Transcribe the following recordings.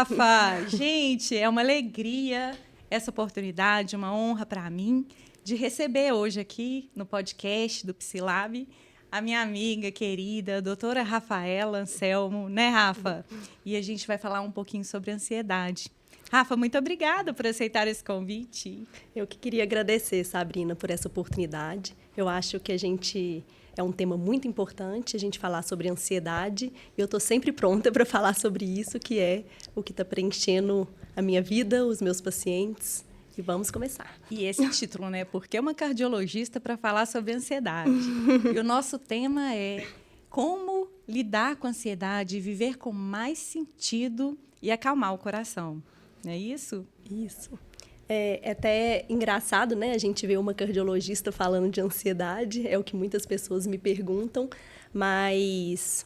Rafa! Gente, é uma alegria essa oportunidade, uma honra para mim de receber hoje aqui no podcast do Psilab a minha amiga querida, a doutora Rafaela Anselmo, né, Rafa? E a gente vai falar um pouquinho sobre ansiedade. Rafa, muito obrigada por aceitar esse convite. Eu que queria agradecer, Sabrina, por essa oportunidade. Eu acho que é um tema muito importante a gente falar sobre ansiedade. E eu estou sempre pronta para falar sobre isso, que é o que está preenchendo a minha vida, os meus pacientes. E vamos começar. E esse título, né? Porque é uma cardiologista para falar sobre ansiedade. E o nosso tema é como lidar com a ansiedade e viver com mais sentido e acalmar o coração. Não é isso? Isso. É até engraçado, né? A gente vê uma cardiologista falando de ansiedade, é o que muitas pessoas me perguntam, mas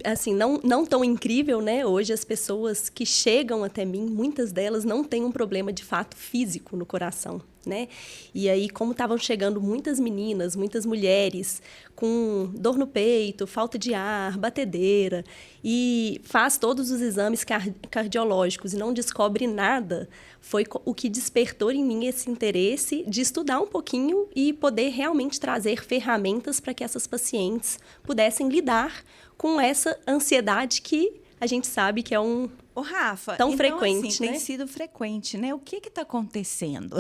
assim, não tão incrível, né? Hoje as pessoas que chegam até mim, muitas delas não têm um problema de fato físico no coração, né? E aí, como estavam chegando muitas meninas, muitas mulheres com dor no peito, falta de ar, batedeira, e faz todos os exames cardiológicos e não descobre nada, foi o que despertou em mim esse interesse de estudar um pouquinho e poder realmente trazer ferramentas para que essas pacientes pudessem lidar com essa ansiedade que a gente sabe que é Ô, Rafa, tão então, frequente, assim, né? tem sido frequente, né? O que está acontecendo?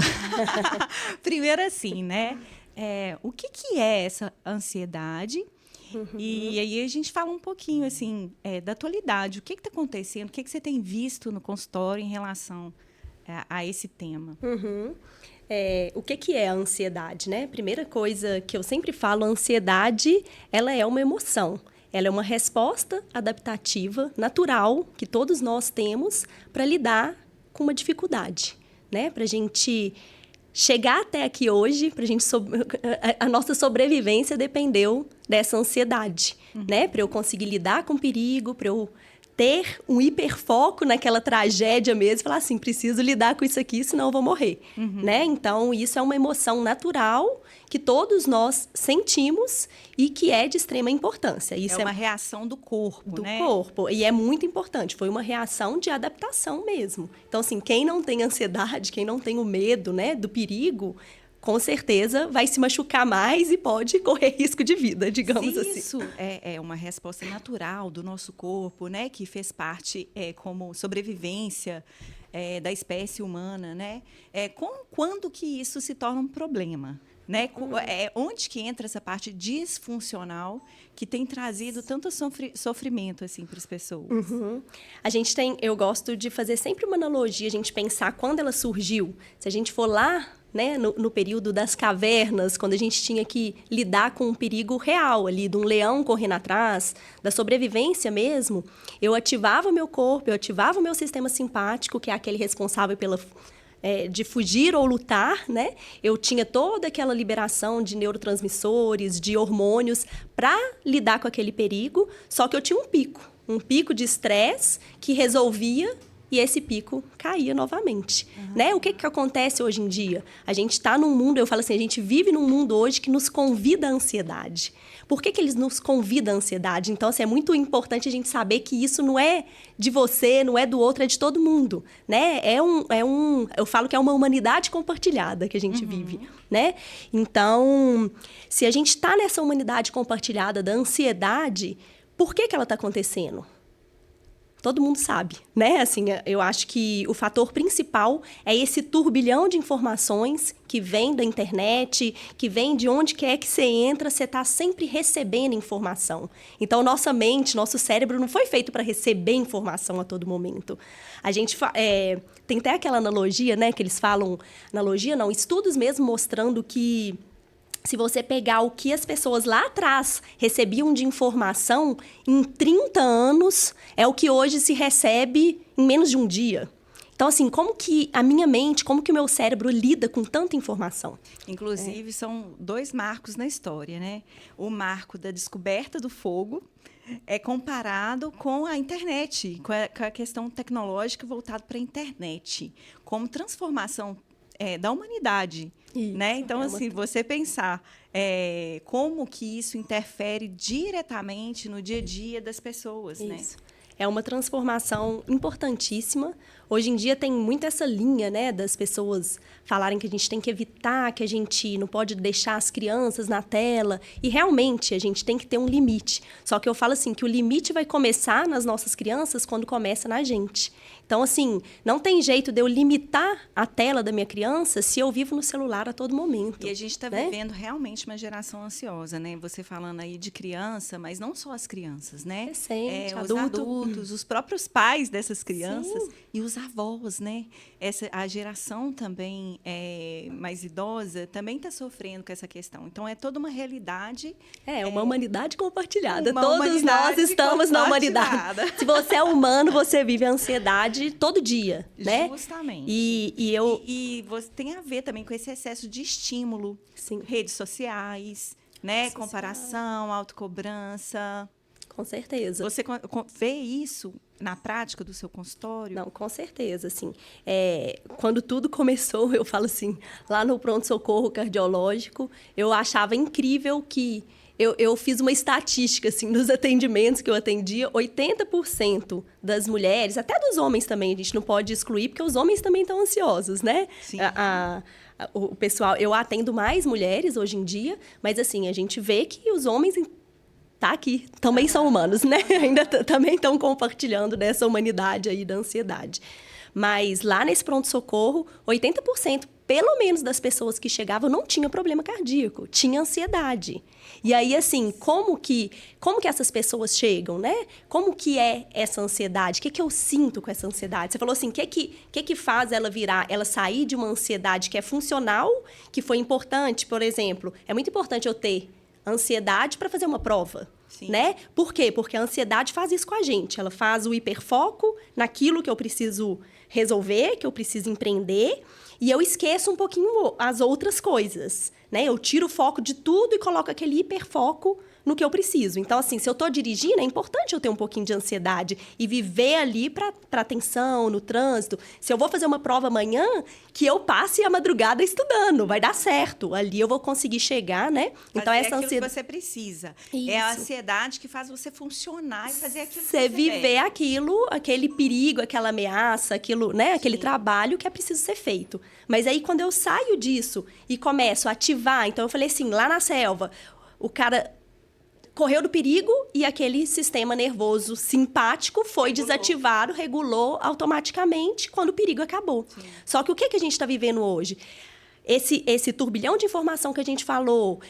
Primeiro assim, né? O que é essa ansiedade? E aí a gente fala um pouquinho, assim, da atualidade. O que está acontecendo? O que você tem visto no consultório em relação a esse tema? O que é a ansiedade, né? Primeira coisa que eu sempre falo, a ansiedade, ela é uma emoção. Ela é uma resposta adaptativa, natural, que todos nós temos para lidar com uma dificuldade, né? Para a gente chegar até aqui hoje, a nossa sobrevivência dependeu dessa ansiedade, né? Para eu conseguir lidar com o perigo, para eu ter um hiperfoco naquela tragédia mesmo, falar assim, preciso lidar com isso aqui, senão eu vou morrer, né? Então, isso é uma emoção natural que todos nós sentimos e que é de extrema importância. Isso é uma reação do corpo, né? Do corpo. E é muito importante. Foi uma reação de adaptação mesmo. Então, assim, quem não tem ansiedade, quem não tem o medo, né, do perigo, com certeza vai se machucar mais e pode correr risco de vida, digamos assim. Isso é uma resposta natural do nosso corpo, né, que fez parte como sobrevivência da espécie humana, né? Quando que isso se torna um problema? Né? Onde que entra essa parte disfuncional que tem trazido tanto sofrimento assim, para as pessoas? Eu gosto de fazer sempre uma analogia, a gente pensar quando ela surgiu. Se a gente for lá, né, no período das cavernas, quando a gente tinha que lidar com um perigo real ali, de um leão correndo atrás, da sobrevivência mesmo, eu ativava o meu corpo, eu ativava o meu sistema simpático, que é aquele responsável de fugir ou lutar, né? Eu tinha toda aquela liberação de neurotransmissores, de hormônios para lidar com aquele perigo, só que eu tinha um pico de estresse que resolvia e esse pico caía novamente, né? O que acontece hoje em dia? A gente está num mundo, eu falo assim, a gente vive num mundo hoje que nos convida à ansiedade. Por que eles nos convidam à ansiedade? Então, assim, é muito importante a gente saber que isso não é de você, não é do outro, é de todo mundo, né? Eu falo que é uma humanidade compartilhada que a gente vive, né? Então, se a gente está nessa humanidade compartilhada da ansiedade, por que ela está acontecendo? Todo mundo sabe, né? Assim, eu acho que o fator principal é esse turbilhão de informações que vem da internet, que vem de onde quer que você entra, você está sempre recebendo informação. Então, nossa mente, nosso cérebro não foi feito para receber informação a todo momento. A gente tem até aquela analogia, né? Que eles falam, analogia não, estudos mesmo mostrando que se você pegar o que as pessoas lá atrás recebiam de informação, em 30 anos, é o que hoje se recebe em menos de um dia. Então, assim, como que a minha mente, como que o meu cérebro lida com tanta informação? Inclusive, são dois marcos na história, né? O marco da descoberta do fogo é comparado com a internet, com a questão tecnológica voltada para a internet, como transformação da humanidade. Isso, né? Então, assim, você pensar como que isso interfere diretamente no dia a dia das pessoas, isso. né? é uma transformação importantíssima. Hoje em dia tem muito essa linha, né, das pessoas falarem que a gente tem que evitar, que a gente não pode deixar as crianças na tela. E realmente a gente tem que ter um limite. Só que eu falo assim, que o limite vai começar nas nossas crianças quando começa na gente. Então, assim, não tem jeito de eu limitar a tela da minha criança se eu vivo no celular a todo momento. E a gente está vivendo realmente uma geração ansiosa, né? Você falando aí de criança, mas não só as crianças, né? Recente, os adultos, os próprios pais dessas crianças. Sim. E os avós, né? A geração também mais idosa também está sofrendo com essa questão. Então, é toda uma realidade. É uma humanidade compartilhada. Uma Todos humanidade nós estamos na humanidade. compartilhada. Se você é humano, você vive a ansiedade todo dia, né? Justamente. E você tem a ver também com esse excesso de estímulo. Sim. Redes sociais, né? Comparação, autocobrança. Com certeza. Você vê isso na prática do seu consultório? Não, com certeza, assim. Quando tudo começou, eu falo assim, lá no pronto-socorro cardiológico, eu achava incrível que eu fiz uma estatística, assim, nos atendimentos que eu atendia, 80% das mulheres, até dos homens também, a gente não pode excluir, porque os homens também estão ansiosos, né? Sim. O pessoal, eu atendo mais mulheres hoje em dia, mas assim, a gente vê que os homens tá aqui, também são humanos, né? Ainda também estão compartilhando dessa humanidade aí da ansiedade. Mas lá nesse pronto-socorro, 80%, pelo menos, das pessoas que chegavam não tinha problema cardíaco, tinha ansiedade. E aí, assim, como que essas pessoas chegam, né? Como que é essa ansiedade? O que eu sinto com essa ansiedade? Você falou assim, o que faz ela sair de uma ansiedade que é funcional, que foi importante, por exemplo, é muito importante eu ter ansiedade para fazer uma prova, Sim. né? Por quê? Porque a ansiedade faz isso com a gente. Ela faz o hiperfoco naquilo que eu preciso resolver, que eu preciso empreender, e eu esqueço um pouquinho as outras coisas, né? Eu tiro o foco de tudo e coloco aquele hiperfoco no que eu preciso. Então, assim, se eu estou dirigindo, é importante eu ter um pouquinho de ansiedade e viver ali para atenção, no trânsito. Se eu vou fazer uma prova amanhã, que eu passe a madrugada estudando, vai dar certo. Ali eu vou conseguir chegar, né? Então, fazer essa aquilo ansiedade que você precisa. Isso. É a ansiedade que faz você funcionar e fazer aquilo que você você viver deve. aquilo, aquele perigo, aquela ameaça, aquilo, né? Aquele Sim. trabalho que é preciso ser feito. Mas aí, quando eu saio disso e começo a ativar... Então, eu falei assim, lá na selva, o cara correu do perigo e aquele sistema nervoso simpático foi desativado, regulou automaticamente quando o perigo acabou. Sim. Só que o que a gente está vivendo hoje? Esse turbilhão de informação que a gente falou,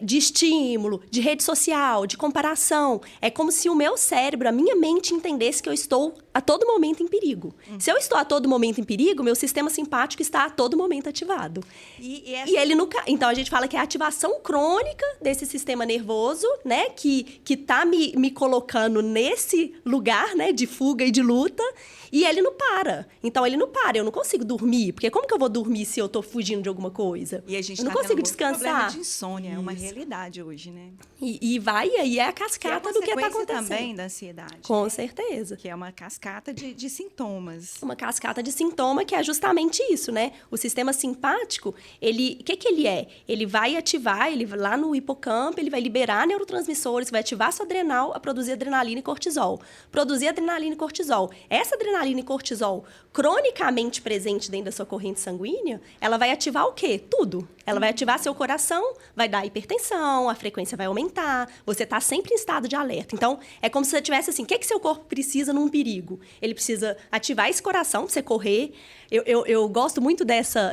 de estímulo, de rede social, de comparação, é como se o meu cérebro, a minha mente entendesse que eu estou a todo momento em perigo. Se eu estou a todo momento em perigo, meu sistema simpático está a todo momento ativado. E ele nunca... Então, a gente fala que é a ativação crônica desse sistema nervoso, né, que está me colocando nesse lugar, né, de fuga e de luta, e ele não para. Então, ele não para. Eu não consigo dormir, porque como que eu vou dormir se eu estou fugindo de alguma coisa? E a gente eu não tá consigo tendo muito problema descansar. de insônia, é uma realidade hoje, né? E aí é a cascata do que está acontecendo. Também da ansiedade. Com certeza. Que é uma cascata de sintomas. Uma cascata de sintoma que é justamente isso, né? O sistema simpático, o que ele é? Ele vai ativar, lá no hipocampo, ele vai liberar neurotransmissores, vai ativar sua adrenal a produzir adrenalina e cortisol. Produzir adrenalina e cortisol. Essa adrenalina e cortisol cronicamente presente dentro da sua corrente sanguínea, ela vai ativar o quê? Tudo. Ela vai ativar seu coração, vai dar hipertensão, a frequência vai aumentar, você está sempre em estado de alerta. Então, é como se você tivesse assim, o que seu corpo precisa num perigo? Ele precisa ativar esse coração para você correr. Eu gosto muito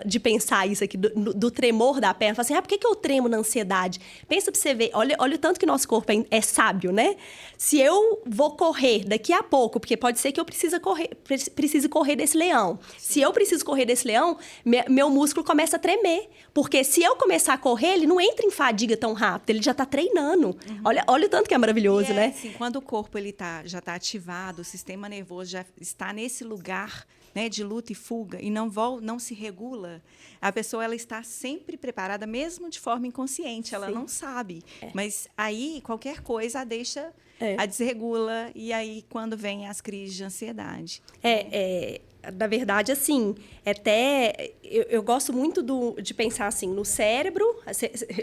de pensar isso aqui, do tremor da perna. Falo assim, por que eu tremo na ansiedade? Pensa para você ver, olha o tanto que nosso corpo é sábio, né? Se eu vou correr daqui a pouco, porque pode ser que eu precise correr desse leão. Se eu preciso correr desse leão, meu músculo começa a tremer. Porque se eu começar a correr, ele não entra em fadiga tão rápido, ele já está treinando. Olha o tanto que é maravilhoso, né? Assim, quando o corpo já está ativado, o sistema nervoso já está nesse lugar, né, de luta e fuga e não se regula, a pessoa ela está sempre preparada, mesmo de forma inconsciente, ela não sabe. Mas aí qualquer coisa a deixa, a desregula, e aí quando vem as crises de ansiedade. na verdade, assim, até eu gosto muito de pensar assim, no cérebro,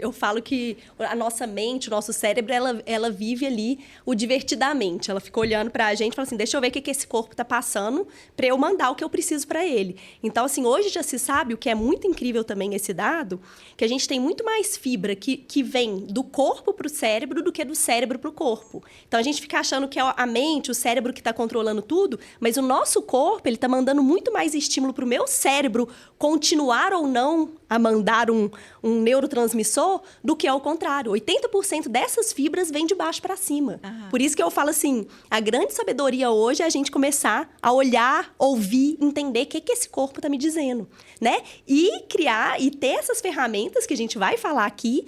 eu falo que a nossa mente, o nosso cérebro, ela vive ali o divertidamente. Ela fica olhando pra gente e fala assim, deixa eu ver o que esse corpo tá passando pra eu mandar o que eu preciso pra ele. Então, assim, hoje já se sabe, o que é muito incrível também esse dado, que a gente tem muito mais fibra que vem do corpo pro cérebro do que do cérebro pro corpo. Então, a gente fica achando que é a mente, o cérebro que tá controlando tudo, mas o nosso corpo, ele tá mandando muito mais estímulo pro meu cérebro continuar ou não a mandar um neurotransmissor do que ao contrário. 80% dessas fibras vem de baixo para cima. Uhum. Por isso que eu falo assim, a grande sabedoria hoje é a gente começar a olhar, ouvir, entender o que esse corpo está me dizendo, né? E criar e ter essas ferramentas que a gente vai falar aqui,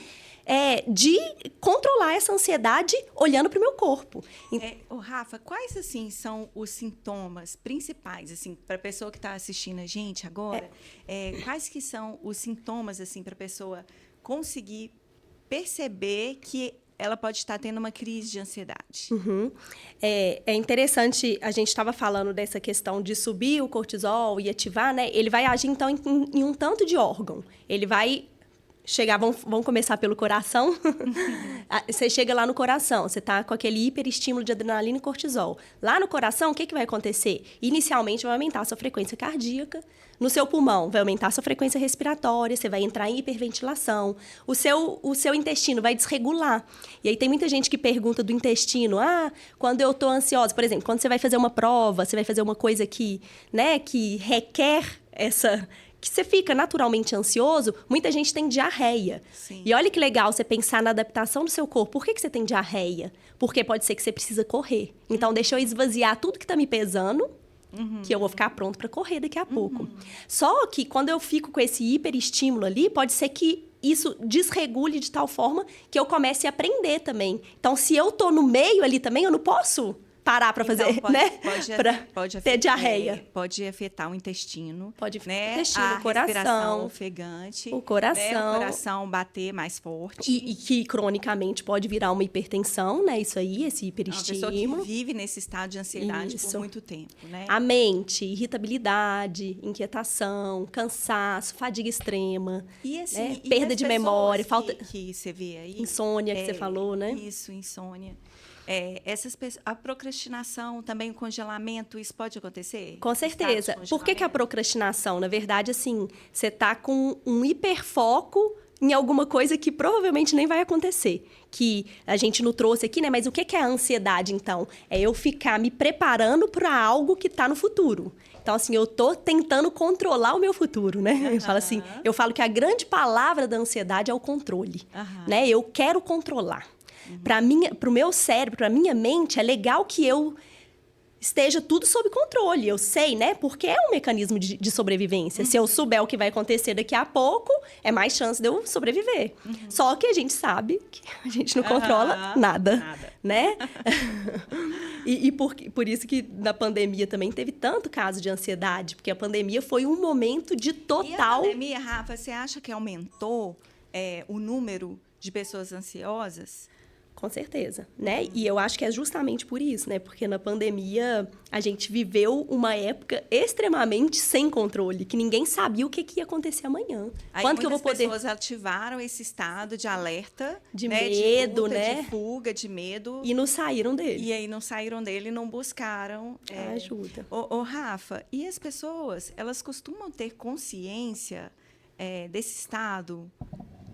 de controlar essa ansiedade olhando para o meu corpo. Rafa, quais, assim, são os sintomas principais, assim, para a pessoa que está assistindo a gente agora? Quais que são os sintomas, assim, para a pessoa conseguir perceber que ela pode estar tendo uma crise de ansiedade? Uhum. É interessante, a gente estava falando dessa questão de subir o cortisol e ativar, né? Ele vai agir, então, em um tanto de órgão. Ele vai vamos começar pelo coração. Você chega lá no coração, você está com aquele hiperestímulo de adrenalina e cortisol. Lá no coração, o que vai acontecer? Inicialmente, vai aumentar a sua frequência cardíaca. No seu pulmão, vai aumentar a sua frequência respiratória, você vai entrar em hiperventilação. O seu intestino vai desregular. E aí tem muita gente que pergunta do intestino, quando eu estou ansiosa, por exemplo, quando você vai fazer uma prova, você vai fazer uma coisa que requer que você fica naturalmente ansioso, muita gente tem diarreia. Sim. E olha que legal você pensar na adaptação do seu corpo. Por que você tem diarreia? Porque pode ser que você precisa correr. Então, deixa eu esvaziar tudo que está me pesando, que eu vou ficar pronto para correr daqui a pouco. Só que quando eu fico com esse hiperestímulo ali, pode ser que isso desregule de tal forma que eu comece a aprender também. Então, se eu tô no meio ali também, eu não posso parar para fazer, pode ter diarreia. Pode afetar o intestino. Pode afetar o intestino, o coração. Respiração ofegante. O coração. O coração bater mais forte. E que, cronicamente, pode virar uma hipertensão, né? Isso aí, esse hiperestímulo. Uma pessoa que vive nesse estado de ansiedade por muito tempo, né? A mente, irritabilidade, inquietação, cansaço, fadiga extrema. E assim, perda de memória, falta... que você vê aí. Insônia, que você falou, né? Isso, insônia. A procrastinação, também o congelamento, isso pode acontecer? Com certeza. Por que a procrastinação? Na verdade, assim, você está com um hiperfoco em alguma coisa que provavelmente nem vai acontecer. Que a gente não trouxe aqui, né? Mas o que é a ansiedade, então? É eu ficar me preparando para algo que está no futuro. Então, assim, eu tô tentando controlar o meu futuro, né? Uhum. Eu falo que a grande palavra da ansiedade é o controle, né? Eu quero controlar. Para o meu cérebro, para a minha mente, é legal que eu esteja tudo sob controle. Eu sei, né? Porque é um mecanismo de sobrevivência. Se eu souber o que vai acontecer daqui a pouco, é mais chance de eu sobreviver. Só que a gente sabe que a gente não controla nada, né? E por isso que na pandemia também teve tanto caso de ansiedade, porque a pandemia foi um momento de total... E a pandemia, Rafa, você acha que aumentou o número de pessoas ansiosas? Com certeza, né? E eu acho que é justamente por isso, né? Porque na pandemia a gente viveu uma época extremamente sem controle, que ninguém sabia o que ia acontecer amanhã. Aí quando que eu vou poder... pessoas ativaram esse estado de alerta, de medo, de luta, né? De fuga, de medo. E não saíram dele. E aí não saíram dele e não buscaram ajuda. Rafa, e as pessoas, elas costumam ter consciência desse estado?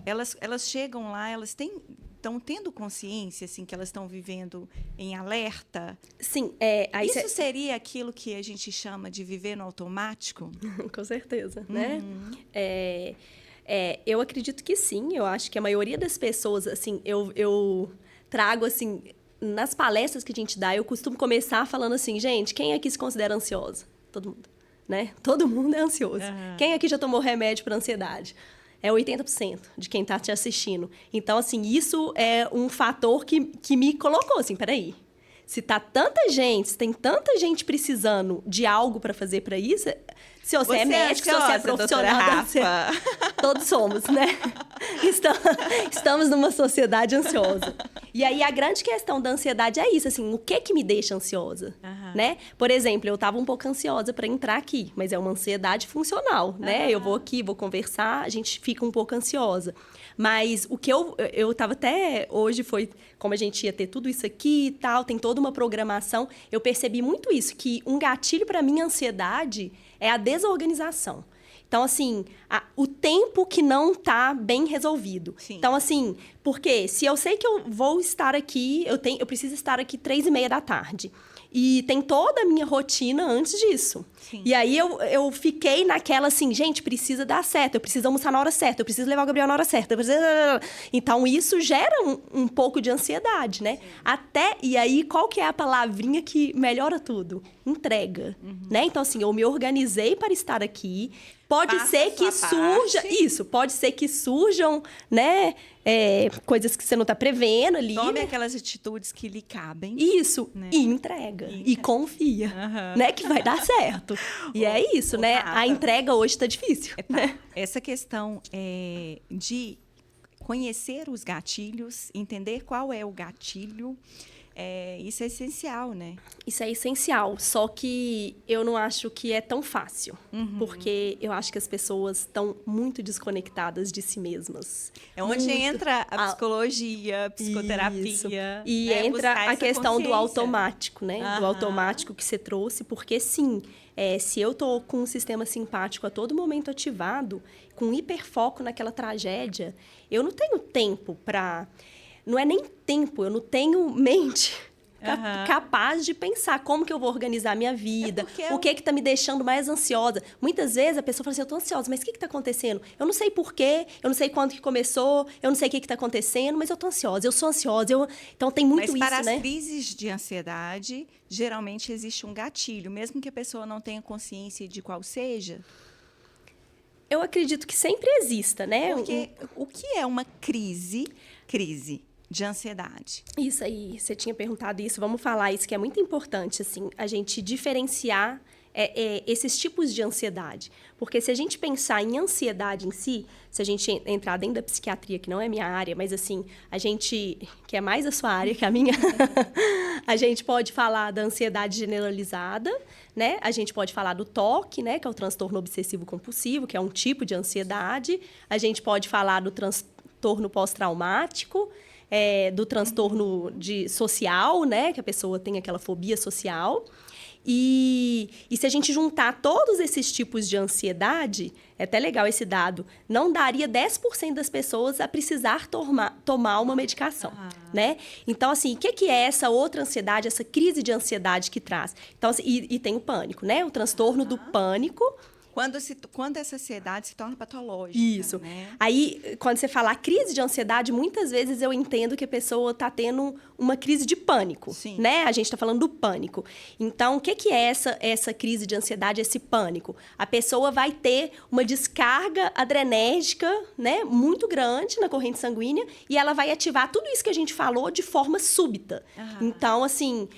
Elas chegam lá, elas estão tendo consciência, assim, que elas estão vivendo em alerta? Sim. Isso seria aquilo que a gente chama de viver no automático? Com certeza, né? Eu acredito que sim. Eu acho que a maioria das pessoas, assim, eu trago, assim, nas palestras que a gente dá, eu costumo começar falando assim, gente, quem aqui se considera ansiosa? Todo mundo, né? Todo mundo é ansioso. Quem aqui já tomou remédio para ansiedade? É 80% de quem está te assistindo. Então, assim, isso é um fator que me colocou, assim, peraí. Se tá tanta gente, se tem tanta gente precisando de algo para fazer para isso, se você é médico, se você é profissional, todos somos, né? Estamos numa sociedade ansiosa. E aí, a grande questão da ansiedade é isso, assim, o que me deixa ansiosa, né? Por exemplo, eu estava um pouco ansiosa para entrar aqui, mas é uma ansiedade funcional, né? Eu vou aqui, vou conversar, a gente fica um pouco ansiosa. Mas o que eu estava até hoje foi, como a gente ia ter tudo isso aqui e tal, tem toda uma programação, eu percebi muito isso, que um gatilho para minha ansiedade é a desorganização. Então, assim, o tempo que não está bem resolvido. Sim. Então, assim, porque se eu sei que eu vou estar aqui, eu preciso estar aqui 3:30 da tarde. E tem toda a minha rotina antes disso. Sim. E aí eu fiquei naquela assim, gente, precisa dar certo, eu preciso almoçar na hora certa, eu preciso levar o Gabriel na hora certa. Então, isso gera um pouco de ansiedade, né? E aí, qual que é a palavrinha que melhora tudo? Entrega, né? Então, assim, eu me organizei para estar aqui. Pode ser que surja... Isso, pode ser que surjam, né? Coisas que você não está prevendo ali. Tome aquelas atitudes que lhe cabem. Isso, né? E entrega. E confia, né? Que vai dar certo. E é isso, né? Tata, a entrega hoje está difícil. Né? Essa questão de conhecer os gatilhos, entender qual é o gatilho... isso é essencial, né? Isso é essencial, só que eu não acho que é tão fácil, porque eu acho que as pessoas estão muito desconectadas de si mesmas. É onde entra a psicologia, a psicoterapia. Isso. E entra a questão do automático, né? Do automático que você trouxe, porque sim, se eu tô com um sistema simpático a todo momento ativado, com hiperfoco naquela tragédia, eu não tenho tempo para... Não é nem tempo, eu não tenho mente capaz de pensar como que eu vou organizar a minha vida, o que está me deixando mais ansiosa. Muitas vezes a pessoa fala assim, eu estou ansiosa, mas o que está acontecendo? Eu não sei porquê, eu não sei quando que começou, eu não sei o que está acontecendo, mas eu estou ansiosa, eu sou ansiosa. Então, tem muito isso, né? Mas para as crises de ansiedade, geralmente existe um gatilho, mesmo que a pessoa não tenha consciência de qual seja. Eu acredito que sempre exista, né? Porque o que é uma crise de ansiedade? Isso aí, você tinha perguntado isso, vamos falar isso, que é muito importante, assim, a gente diferenciar esses tipos de ansiedade. Porque se a gente pensar em ansiedade em si, se a gente entrar dentro da psiquiatria, que não é minha área, mas assim, a gente, que é mais a sua área que a minha, a gente pode falar da ansiedade generalizada, né? A gente pode falar do TOC, né? Que é o transtorno obsessivo-compulsivo, que é um tipo de ansiedade. A gente pode falar do transtorno pós-traumático, do transtorno social, né? Que a pessoa tem aquela fobia social. E se a gente juntar todos esses tipos de ansiedade, é até legal esse dado, não daria 10% das pessoas a precisar tomar uma medicação, né? Então, assim, o que é essa outra ansiedade, essa crise de ansiedade que traz? Então, assim, e tem o pânico, né? O transtorno do pânico. Quando essa ansiedade se torna patológica. Isso. Né? Aí, quando você fala crise de ansiedade, muitas vezes eu entendo que a pessoa está tendo uma crise de pânico. Sim. Né? A gente está falando do pânico. Então, o que é essa crise de ansiedade, esse pânico? A pessoa vai ter uma descarga adrenérgica, né, muito grande na corrente sanguínea e ela vai ativar tudo isso que a gente falou de forma súbita. Então, assim,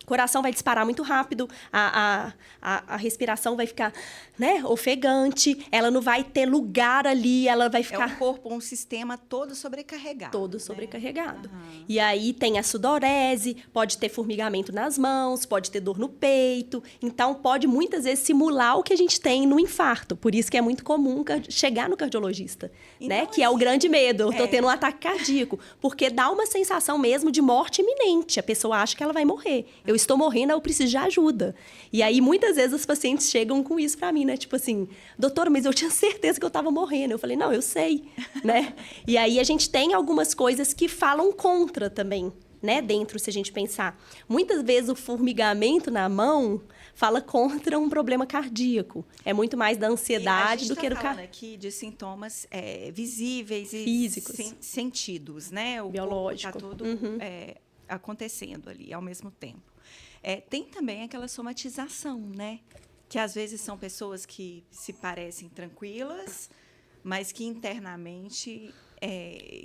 coração vai disparar muito rápido, a respiração vai ficar, né, ofegante, ela não vai ter lugar ali, ela vai ficar... É um corpo, um sistema todo sobrecarregado. Todo sobrecarregado. E aí tem a sudorese, pode ter formigamento nas mãos, pode ter dor no peito, então pode muitas vezes simular o que a gente tem no infarto. Por isso que é muito comum chegar no cardiologista, então, né, que é o grande medo, eu tô tendo um ataque cardíaco, porque dá uma sensação mesmo de morte iminente, a pessoa acha que ela vai morrer. Eu estou morrendo, eu preciso de ajuda. E aí, muitas vezes, os pacientes chegam com isso pra mim, né? Tipo assim, doutora, mas eu tinha certeza que eu tava morrendo. Eu falei, não, eu sei, né? E aí, a gente tem algumas coisas que falam contra também, né? Dentro, se a gente pensar. Muitas vezes, o formigamento na mão fala contra um problema cardíaco. É muito mais da ansiedade do que do... A gente tá falando aqui de sintomas visíveis e físicos. Sentidos, né? O biológico. Tá todo acontecendo ali ao mesmo tempo. Tem também aquela somatização, né? Que às vezes são pessoas que se parecem tranquilas, mas que internamente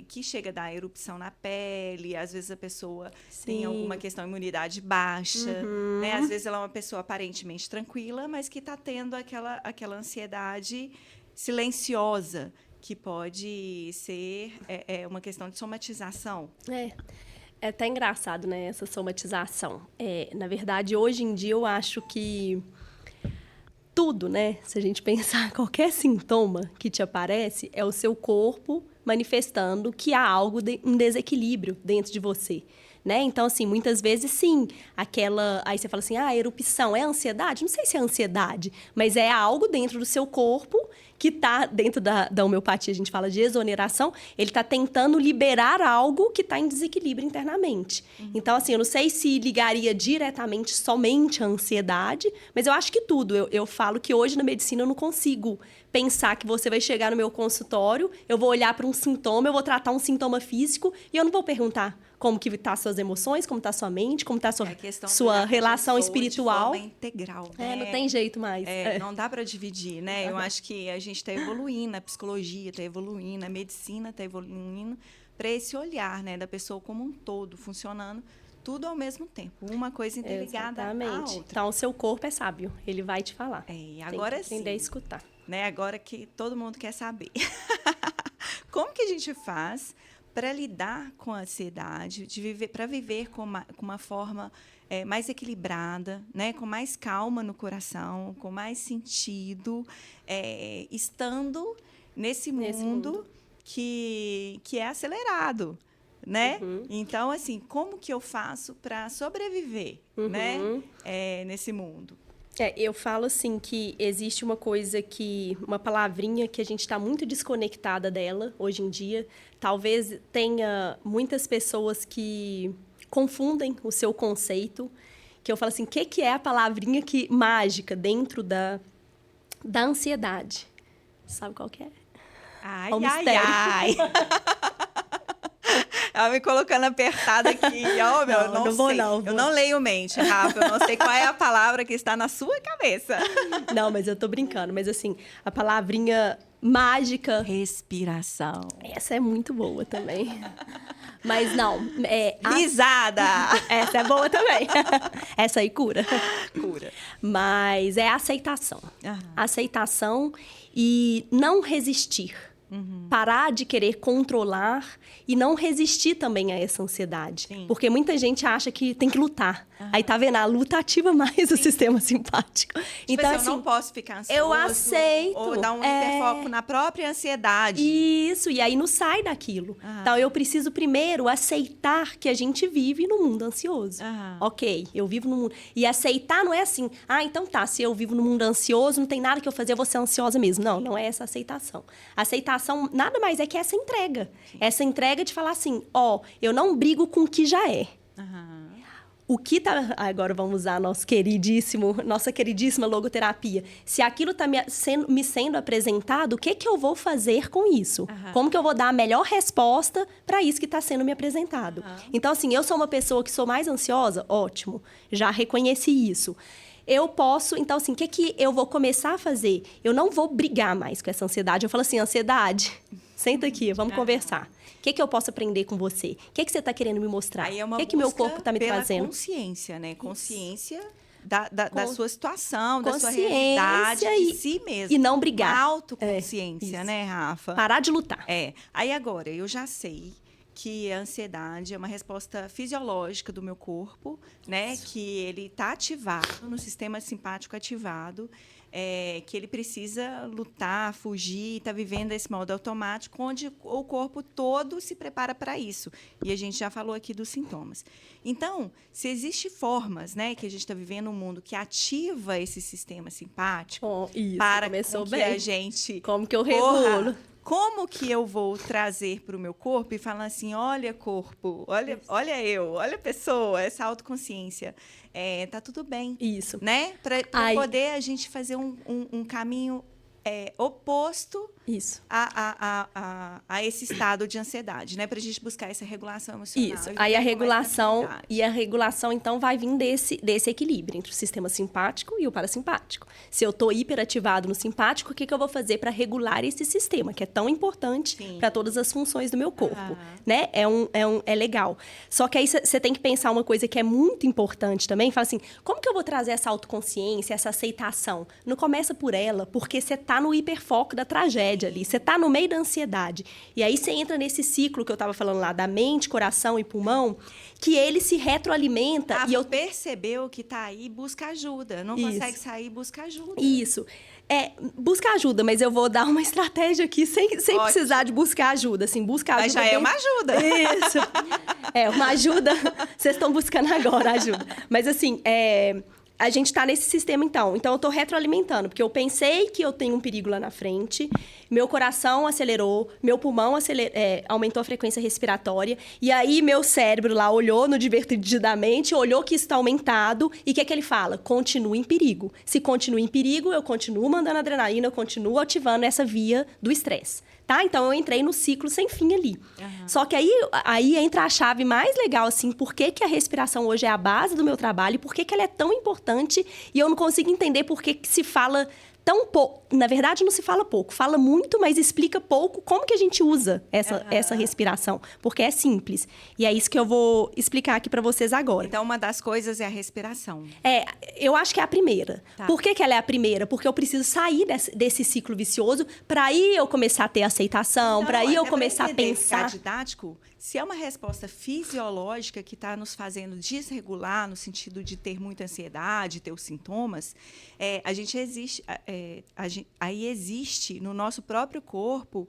que chega a dar erupção na pele, às vezes a pessoa tem alguma questão de imunidade baixa, né? Às vezes ela é uma pessoa aparentemente tranquila, mas que está tendo aquela ansiedade silenciosa, que pode ser uma questão de somatização. É até engraçado, né, essa somatização. Na verdade, hoje em dia, eu acho que tudo, né, se a gente pensar qualquer sintoma que te aparece, é o seu corpo manifestando que há algo, um desequilíbrio dentro de você. Né? Então, assim, muitas vezes, sim, aí você fala assim, erupção, é ansiedade? Não sei se é ansiedade, mas é algo dentro do seu corpo que está, dentro da homeopatia, a gente fala de exoneração, ele está tentando liberar algo que está em desequilíbrio internamente. Então, assim, eu não sei se ligaria diretamente somente à ansiedade, mas eu acho que tudo. Eu falo que hoje na medicina eu não consigo pensar que você vai chegar no meu consultório, eu vou olhar para um sintoma, eu vou tratar um sintoma físico e eu não vou perguntar como que tá suas emoções, como tá sua mente, como tá sua relação espiritual. De forma integral, né? Não tem jeito mais. Não dá para dividir, né? Eu acho que a gente está evoluindo, a psicologia está evoluindo, a medicina está evoluindo para esse olhar, né, da pessoa como um todo, funcionando tudo ao mesmo tempo, uma coisa interligada à outra. Então, o seu corpo é sábio, ele vai te falar. Agora tem que aprender a escutar. Né? Agora que todo mundo quer saber. Como que a gente faz para lidar com a ansiedade, para viver com uma forma mais equilibrada, né? Com mais calma no coração, com mais sentido, estando nesse mundo que é acelerado, né? Então, assim, como que eu faço para sobreviver, né? Nesse mundo? Eu falo assim que existe uma palavrinha que a gente está muito desconectada dela hoje em dia. Talvez tenha muitas pessoas que confundem o seu conceito, que eu falo assim, o que é a palavrinha mágica dentro da ansiedade? Sabe qual que é? Ai. Ela me colocando apertada aqui. Eu não leio mente, Rafa. Eu não sei qual é a palavra que está na sua cabeça. Não, mas eu tô brincando. Mas, assim, a palavrinha mágica... Respiração. Essa é muito boa também. Mas não... Risada! Essa é boa também. Essa aí cura. Cura. Mas é aceitação. Aceitação e não resistir. Parar de querer controlar e não resistir também a essa ansiedade. Sim. Porque muita gente acha que tem que lutar. Aí tá vendo? A luta ativa mais o sistema simpático. Então, assim, eu não posso ficar ansioso. Eu aceito. Ou dar um hiperfoco na própria ansiedade. Isso, e aí não sai daquilo. Então, eu preciso primeiro aceitar que a gente vive num mundo ansioso. Ok, eu vivo num mundo... E aceitar não é assim, então tá, se eu vivo num mundo ansioso, não tem nada que eu fazer, eu vou ser ansiosa mesmo. Não, não é essa aceitação. Aceitação nada mais é que essa entrega. Sim. Essa entrega de falar assim, eu não brigo com o que já é. O que tá... Agora vamos usar nossa queridíssima logoterapia. Se aquilo está me sendo apresentado, o que eu vou fazer com isso? Como que eu vou dar a melhor resposta para isso que está sendo me apresentado? Então, assim, eu sou uma pessoa que sou mais ansiosa? Ótimo, já reconheci isso. Eu posso... Então, assim, o que eu vou começar a fazer? Eu não vou brigar mais com essa ansiedade. Eu falo assim, ansiedade, senta aqui, vamos conversar. O que eu posso aprender com você? O que você está querendo me mostrar? O que meu corpo está me trazendo? Consciência, né? Consciência da sua situação, da sua realidade, de si mesmo. E não brigar. Autoconsciência, né, Rafa? Parar de lutar. Aí agora, eu já sei que a ansiedade é uma resposta fisiológica do meu corpo, né? Isso. Que ele está ativado, no sistema simpático ativado, que ele precisa lutar, fugir, está vivendo esse modo automático, onde o corpo todo se prepara para isso. E a gente já falou aqui dos sintomas. Então, se existem formas, né, que a gente está vivendo um mundo que ativa esse sistema simpático, para que a gente... Como que eu regulo? Como que eu vou trazer para o meu corpo e falar assim, olha corpo, olha eu, olha a pessoa, essa autoconsciência, tá tudo bem. Isso. Né? Para poder a gente fazer um caminho oposto a esse estado de ansiedade, né? Para a gente buscar essa regulação emocional. Isso. Aí a regulação, então, vai vir desse equilíbrio entre o sistema simpático e o parasimpático. Se eu estou hiperativado no simpático, o que eu vou fazer para regular esse sistema, que é tão importante para todas as funções do meu corpo, né? É legal. Só que aí você tem que pensar uma coisa que é muito importante também, fala assim, como que eu vou trazer essa autoconsciência, essa aceitação? Não começa por ela, porque você está tá no hiperfoco da tragédia ali, você tá no meio da ansiedade. E aí você entra nesse ciclo que eu tava falando lá, da mente, coração e pulmão, que ele se retroalimenta. E eu percebeu que tá aí, busca ajuda. Não consegue sair, busca ajuda. Isso. Buscar ajuda, mas eu vou dar uma estratégia aqui sem precisar de buscar ajuda. Assim, buscar ajuda. Mas já é uma ajuda. Isso. Uma ajuda. Vocês estão buscando agora ajuda. Mas assim, a gente está nesse sistema, então. Então, eu estou retroalimentando, porque eu pensei que eu tenho um perigo lá na frente, meu coração acelerou, meu pulmão aumentou a frequência respiratória, e aí meu cérebro lá olhou no divertidamente, olhou que isso está aumentado, e o que é que ele fala? Continua em perigo. Se continua em perigo, eu continuo mandando adrenalina, eu continuo ativando essa via do estresse. Tá? Então, eu entrei no ciclo sem fim ali. Uhum. Só que aí entra a chave mais legal, assim, por que a respiração hoje é a base do meu trabalho, por que ela é tão importante, e eu não consigo entender por que se fala tão pouco. Na verdade, não se fala pouco. Fala muito, mas explica pouco como que a gente usa essa respiração. Porque é simples. E é isso que eu vou explicar aqui para vocês agora. Então, uma das coisas é a respiração. Eu acho que é a primeira. Tá. Por que ela é a primeira? Porque eu preciso sair desse ciclo vicioso para aí eu começar a ter aceitação, para aí eu começar a pensar. Didático, se é uma resposta fisiológica que está nos fazendo desregular, no sentido de ter muita ansiedade, ter os sintomas, aí existe no nosso próprio corpo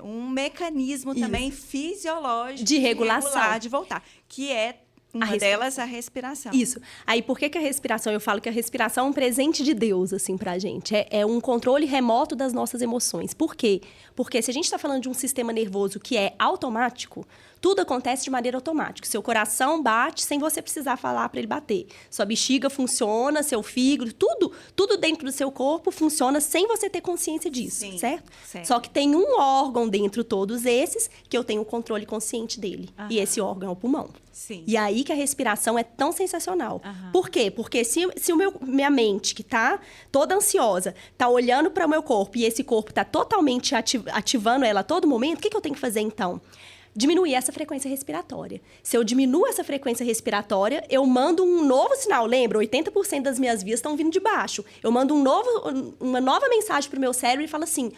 um mecanismo também fisiológico de regulação, de voltar, que é uma delas a respiração. Isso. Aí, por que a respiração? Eu falo que a respiração é um presente de Deus, assim, pra gente. É um controle remoto das nossas emoções. Por quê? Porque se a gente está falando de um sistema nervoso que é automático, tudo acontece de maneira automática. Seu coração bate sem você precisar falar para ele bater. Sua bexiga funciona, seu fígado, tudo dentro do seu corpo funciona sem você ter consciência disso, certo? Só que tem um órgão dentro de todos esses que eu tenho o controle consciente dele. Uhum. E esse órgão é o pulmão. Sim. E aí que a respiração é tão sensacional. Uhum. Por quê? Porque se minha mente, que tá toda ansiosa, tá olhando para o meu corpo e esse corpo tá totalmente ativando ela a todo momento, o que eu tenho que fazer então? Diminuir essa frequência respiratória. Se eu diminuo essa frequência respiratória, eu mando um novo sinal. Lembra, 80% das minhas vias estão vindo de baixo. Eu mando uma nova mensagem para o meu cérebro e falo assim,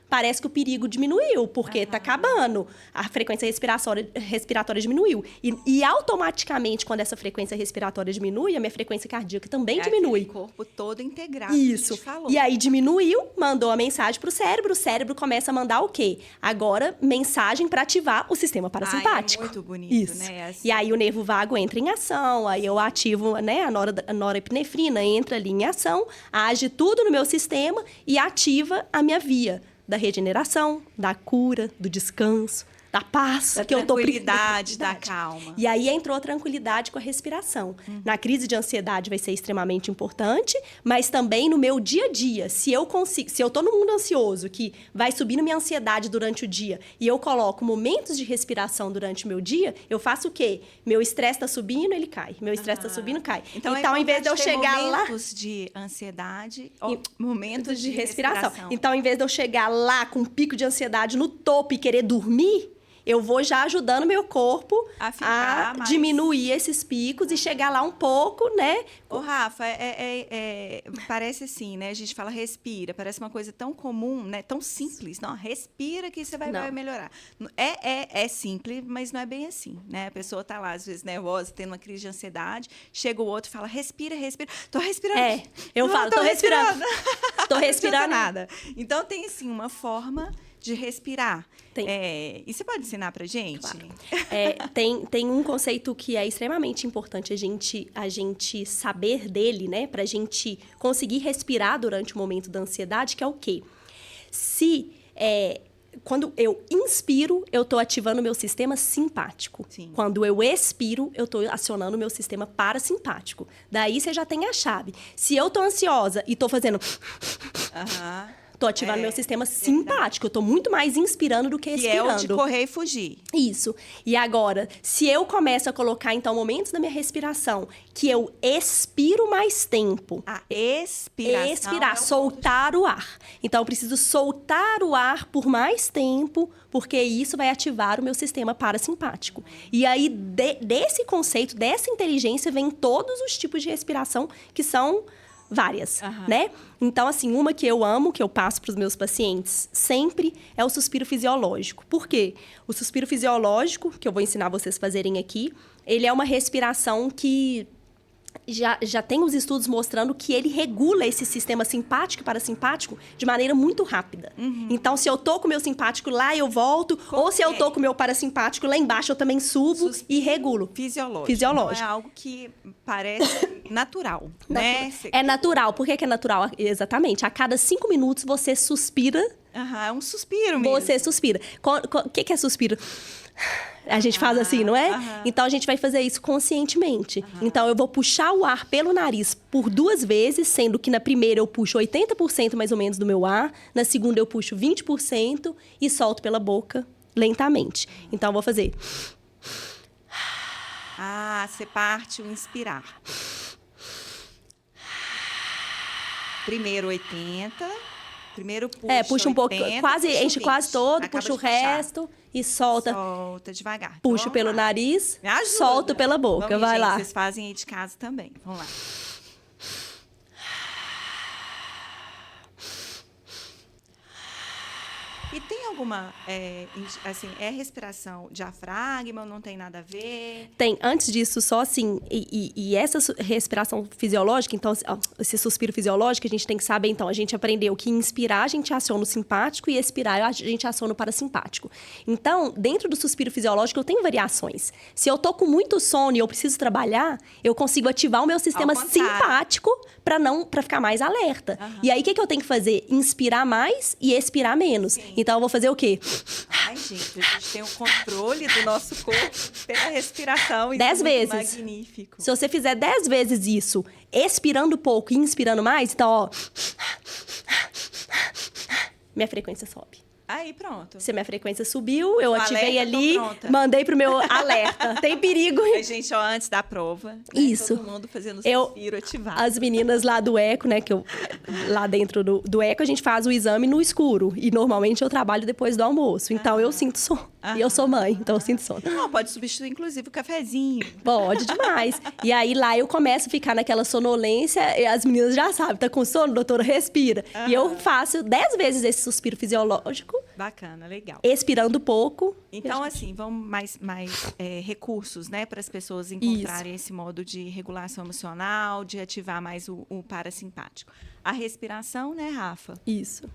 parece que o perigo diminuiu, porque tá acabando. A frequência respiratória diminuiu. E automaticamente, quando essa frequência respiratória diminui, a minha frequência cardíaca também diminui. O corpo todo integrado. Isso. E aí diminuiu, mandou a mensagem pro cérebro, o cérebro começa a mandar o quê? Agora, mensagem para ativar o sistema parasimpático. É muito bonito, isso. Né? Assim. E aí o nervo vago entra em ação, aí eu ativo, né, a norepinefrina entra ali em ação, age tudo no meu sistema e ativa a minha via da regeneração, da cura, do descanso, da paz, da tranquilidade, da calma. E aí entrou a tranquilidade com a respiração. Na crise de ansiedade vai ser extremamente importante, mas também no meu dia a dia. Se eu tô num mundo ansioso, que vai subindo minha ansiedade durante o dia, e eu coloco momentos de respiração durante o meu dia, eu faço o quê? Meu estresse tá subindo, ele cai. Meu estresse tá subindo, cai. Então em vez de eu chegar lá... Momentos de ansiedade, momentos de respiração. Então, em vez de eu chegar lá com um pico de ansiedade no topo e querer dormir, eu vou já ajudando meu corpo a diminuir esses picos e chegar lá um pouco, né? Rafa, parece assim, né? A gente fala respira, parece uma coisa tão comum, né? Tão simples. Não, respira que você vai melhorar. É simples, mas não é bem assim, né? A pessoa tá lá, às vezes, nervosa, tendo uma crise de ansiedade, chega o outro e fala, respira. Tô respirando. Eu falo, tô respirando. Tô respirando. Nada. Então, tem, assim, uma forma de respirar. E você pode ensinar pra gente? Claro. Tem um conceito que é extremamente importante a gente saber dele, né? Pra gente conseguir respirar durante o momento da ansiedade, que é o quê? Quando eu inspiro, eu tô ativando o meu sistema simpático. Sim. Quando eu expiro, eu tô acionando o meu sistema parasimpático. Daí você já tem a chave. Se eu tô ansiosa e tô fazendo... Tô ativando meu sistema simpático. Eu tô muito mais inspirando do que expirando. Que é o de correr e fugir. Isso. E agora, se eu começo a colocar, então, momentos da minha respiração que eu expiro mais tempo. A expiração. Expirar, soltar o ar. Então, eu preciso soltar o ar por mais tempo, porque isso vai ativar o meu sistema parasimpático. E aí, desse conceito, dessa inteligência, vem todos os tipos de respiração que são várias, né? Então, assim, uma que eu amo, que eu passo para os meus pacientes sempre, é o suspiro fisiológico. Por quê? O suspiro fisiológico, que eu vou ensinar vocês a fazerem aqui, ele é uma respiração que já tem os estudos mostrando que ele regula esse sistema simpático e parasimpático de maneira muito rápida. Então, se eu tô com o meu simpático lá, eu volto. Ou se eu tô com o meu parasimpático lá embaixo, eu também subo e regulo. Fisiológico. Fisiológico. Então, é algo que parece natural, né? É natural. Por que é natural? Exatamente. A cada 5 minutos, você suspira. É um suspiro mesmo. Você suspira. O que é suspiro? A gente faz assim, não é? Então, a gente vai fazer isso conscientemente. Então, eu vou puxar o ar pelo nariz por 2 vezes, sendo que na primeira eu puxo 80% mais ou menos do meu ar, na segunda eu puxo 20% e solto pela boca lentamente. Então, eu vou fazer. Você parte o inspirar. Primeiro 80... Primeiro puxa um pouco, 80, quase, enche 20. quase todo, Acaba puxa o de puxar. resto e solta. Solta devagar. Puxo pelo nariz, Me ajuda. solto pela boca. Vamos, vai gente, lá. Vocês fazem aí de casa também. Vamos lá. E tem alguma, assim, respiração diafragma ou não tem nada a ver? Tem, antes disso, só assim, e essa respiração fisiológica, então, esse suspiro fisiológico, a gente tem que saber, então, a gente aprendeu que inspirar a gente aciona o simpático e expirar a gente aciona o parasimpático. Então, dentro do suspiro fisiológico, eu tenho variações. Se eu tô com muito sono e eu preciso trabalhar, eu consigo ativar o meu sistema simpático para ficar mais alerta. E aí, o que eu tenho que fazer? Inspirar mais e expirar menos. Sim. Então, eu vou fazer o quê? Ai, gente, a gente tem o controle do nosso corpo pela respiração. 10 vezes. Magnífico. Se você fizer 10 vezes isso, expirando pouco e inspirando mais, então, ó, minha frequência sobe. Aí, pronto. Se minha frequência subiu, eu ativei alerta, ali, mandei pro meu alerta. Tem perigo. Gente, ó, antes da prova, né, isso. todo mundo fazendo suspiro ativado. As meninas lá do eco, né, lá dentro do eco, a gente faz o exame no escuro. E normalmente eu trabalho depois do almoço. Então, eu sinto sono. E eu sou mãe, então eu sinto sono. Não, pode substituir, inclusive, o cafezinho. Pode demais. E aí, lá eu começo a ficar naquela sonolência. E as meninas já sabem, tá com sono, doutora, respira. E eu faço 10 vezes esse suspiro fisiológico. Bacana, legal. Expirando pouco. Então, assim, vamos mais recursos, né? Para as pessoas encontrarem esse modo de regulação emocional, de ativar mais o parasimpático. A respiração, né, Rafa? Isso.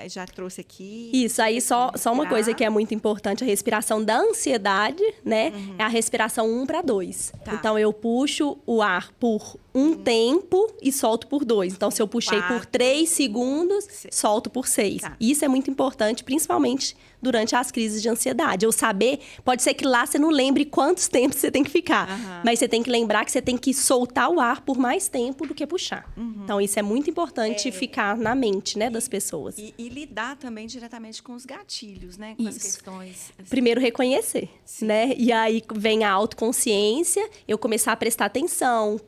Já trouxe aqui. Isso, aí só uma coisa que é muito importante, a respiração da ansiedade, né? É a respiração 1 para 2. Tá. Então, eu puxo o ar por um tempo e solto por 2. Então, se eu puxei por 3 segundos, solto por 6. Tá. Isso é muito importante, principalmente durante as crises de ansiedade. Eu saber, pode ser que lá você não lembre quantos tempos você tem que ficar, mas você tem que lembrar que você tem que soltar o ar por mais tempo do que puxar. Então, isso é muito importante ficar na mente, né, das pessoas. E lidar também diretamente com os gatilhos, né? Com as questões. Assim. Primeiro, reconhecer, né? E aí vem a autoconsciência, eu começar a prestar atenção,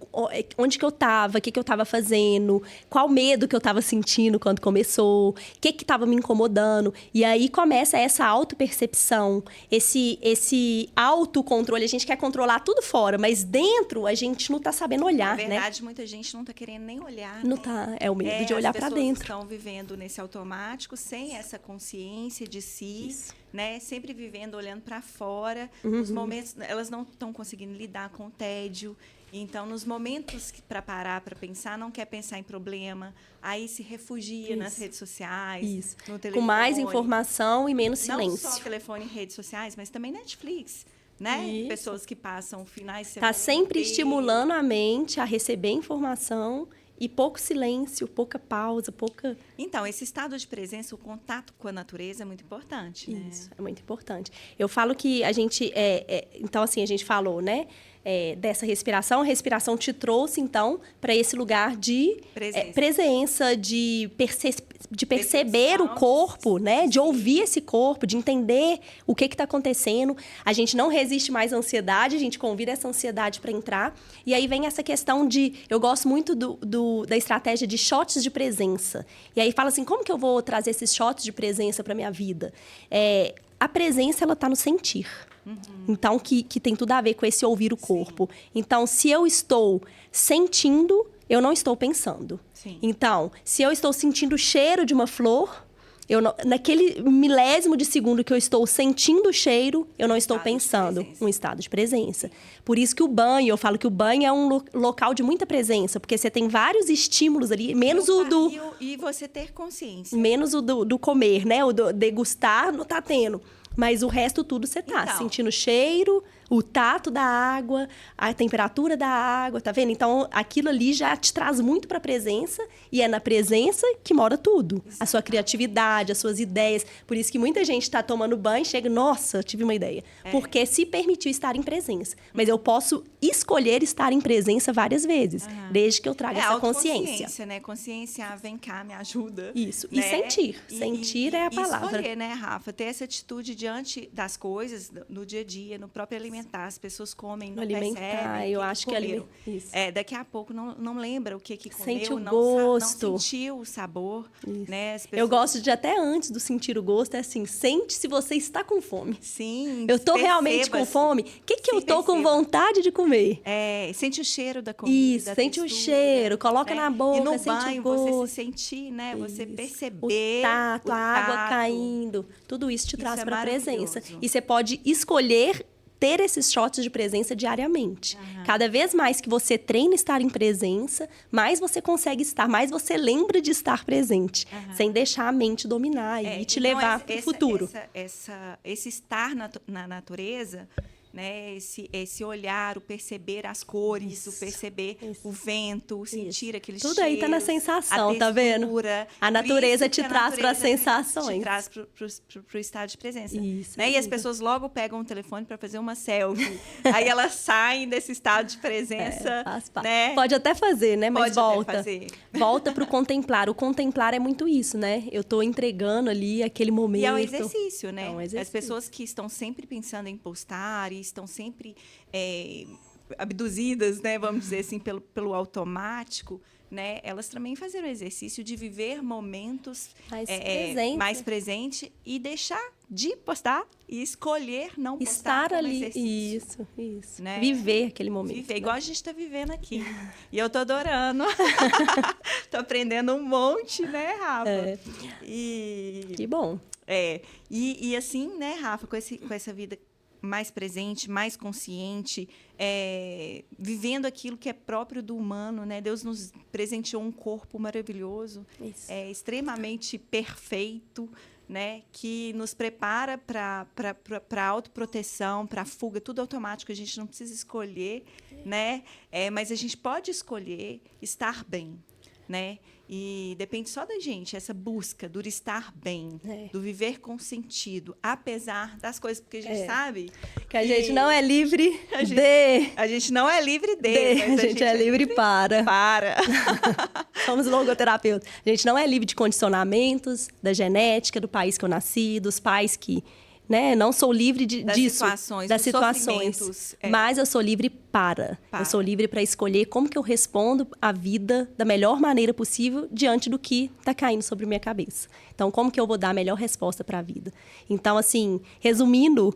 onde que eu estava, o que eu estava fazendo, qual medo que eu estava sentindo quando começou, o que estava me incomodando. E aí começa essa autopercepção, esse autocontrole. A gente quer controlar tudo fora, mas dentro a gente não está sabendo olhar, né? Na verdade, muita gente não está querendo nem olhar. Não né? tá, é o medo de olhar para dentro. As pessoas estão vivendo nesse automático, sem essa consciência de si, né? Sempre vivendo, olhando para fora. Os momentos, elas não estão conseguindo lidar com o tédio. Então, nos momentos para parar para pensar, não quer pensar em problema, aí se refugia nas redes sociais, no telefone. Com mais informação e menos silêncio. Não só telefone e redes sociais, mas também Netflix, né? Isso. Pessoas que passam finais de semana. Está sempre estimulando a mente a receber informação e pouco silêncio, pouca pausa, pouca... Então, esse estado de presença, o contato com a natureza é muito importante, né? Isso, é muito importante. Eu falo que a gente... então, assim, a gente falou, né? Dessa respiração. A respiração te trouxe, então, para esse lugar de presença, de perceber o corpo, né? De ouvir esse corpo, de entender o que está acontecendo. A gente não resiste mais à ansiedade, a gente convida essa ansiedade para entrar. E aí vem essa questão de... Eu gosto muito da estratégia de shots de presença. E aí fala assim, como que eu vou trazer esses shots de presença para minha vida? A presença, ela está no sentir. Então, que tem tudo a ver com esse ouvir o corpo. Então, se eu estou sentindo eu não estou pensando. Sim. Então, se eu estou sentindo o cheiro de uma flor, naquele milésimo de segundo que eu estou sentindo o cheiro, eu não estou pensando. Um estado de presença. Por isso que o banho, eu falo que o banho é um local de muita presença, porque você tem vários estímulos ali, menos o do... E você ter consciência. Menos o do comer, né? O do degustar não tá tendo. Mas o resto tudo você tá sentindo o cheiro, o tato da água, a temperatura da água, tá vendo? Então, aquilo ali já te traz muito para a presença, e é na presença que mora tudo. Exatamente. A sua criatividade, as suas ideias. Por isso que muita gente tá tomando banho e chega, nossa, tive uma ideia. Porque se permitiu estar em presença. Mas eu posso escolher estar em presença várias vezes, desde que eu traga essa consciência. Né? Consciência, vem cá, me ajuda. Isso, né? E sentir. Sentir é a palavra. E escolher, né, Rafa? Ter essa atitude diante das coisas, no dia a dia, no próprio alimentar. As pessoas comem, não percebem. Eu acho que isso. Daqui a pouco não lembra o que comeu. Sente o gosto. Não sentiu o sabor. Né? Pessoas... Eu gosto de até antes do sentir o gosto, é assim, sente se você está com fome. Sim. Eu tô realmente com fome? O que eu tô com vontade de comer? Sente o cheiro da comida. Isso, sente o cheiro, coloca na boca, e no sente banho, o gosto. você se sentir, né? Você perceber. O tato, a água caindo. Tudo isso te traz para a presença. E você pode escolher ter esses shots de presença diariamente. Cada vez mais que você treina estar em presença, mais você consegue estar, mais você lembra de estar presente, sem deixar a mente dominar e te levar para o futuro. Esse estar na natureza, né? Esse olhar, o perceber as cores, o perceber o vento, o sentir aquele cheiro. Tudo aí tá na sensação, tá vendo? A natureza te traz para as sensações. Te traz para o estado de presença. Isso, né? E as pessoas logo pegam o telefone para fazer uma selfie. Aí elas saem desse estado de presença. Né? Pode até fazer, né? Mas volta. Fazer. Volta para o contemplar. O contemplar é muito isso, né? Eu tô entregando ali aquele momento. E é um exercício, né? É um exercício. As pessoas que estão sempre pensando em postar e estão sempre abduzidas, né, vamos dizer assim, pelo automático, né, elas também fazem o exercício de viver momentos mais presente e deixar de postar e estar não postar. Estar ali, isso. Né? Viver aquele momento. Viver, igual a gente está vivendo aqui. E eu tô adorando. Tô aprendendo um monte, né, Rafa? Que bom. E assim, né, Rafa, com essa vida mais presente, mais consciente, vivendo aquilo que é próprio do humano, né? Deus nos presenteou um corpo maravilhoso, extremamente perfeito, né? Que nos prepara para a autoproteção, para a fuga, tudo automático, a gente não precisa escolher, né? Mas a gente pode escolher estar bem, né? E depende só da gente, essa busca do estar bem, do viver com sentido, apesar das coisas, porque a gente sabe que a gente não é livre a gente não é livre mas a gente é livre para. Somos logoterapeutas. A gente não é livre de condicionamentos, da genética, do país que eu nasci, dos pais que... Né? Não sou livre disso, das situações, mas eu sou livre para. Eu sou livre para escolher como que eu respondo à vida da melhor maneira possível diante do que está caindo sobre minha cabeça. Então, como que eu vou dar a melhor resposta para a vida? Então, assim, resumindo,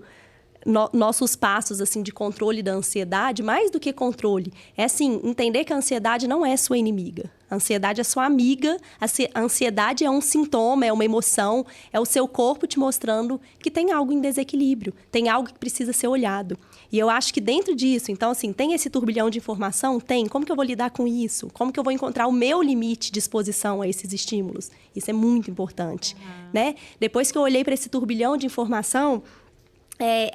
nossos passos assim de controle da ansiedade, mais do que controle, é assim, entender que a ansiedade não é sua inimiga. A ansiedade é sua amiga, a ansiedade é um sintoma, é uma emoção, é o seu corpo te mostrando que tem algo em desequilíbrio, tem algo que precisa ser olhado. E eu acho que dentro disso, então assim, tem esse turbilhão de informação? Tem. Como que eu vou lidar com isso? Como que eu vou encontrar o meu limite de exposição a esses estímulos? Isso é muito importante, né? Depois que eu olhei para esse turbilhão de informação,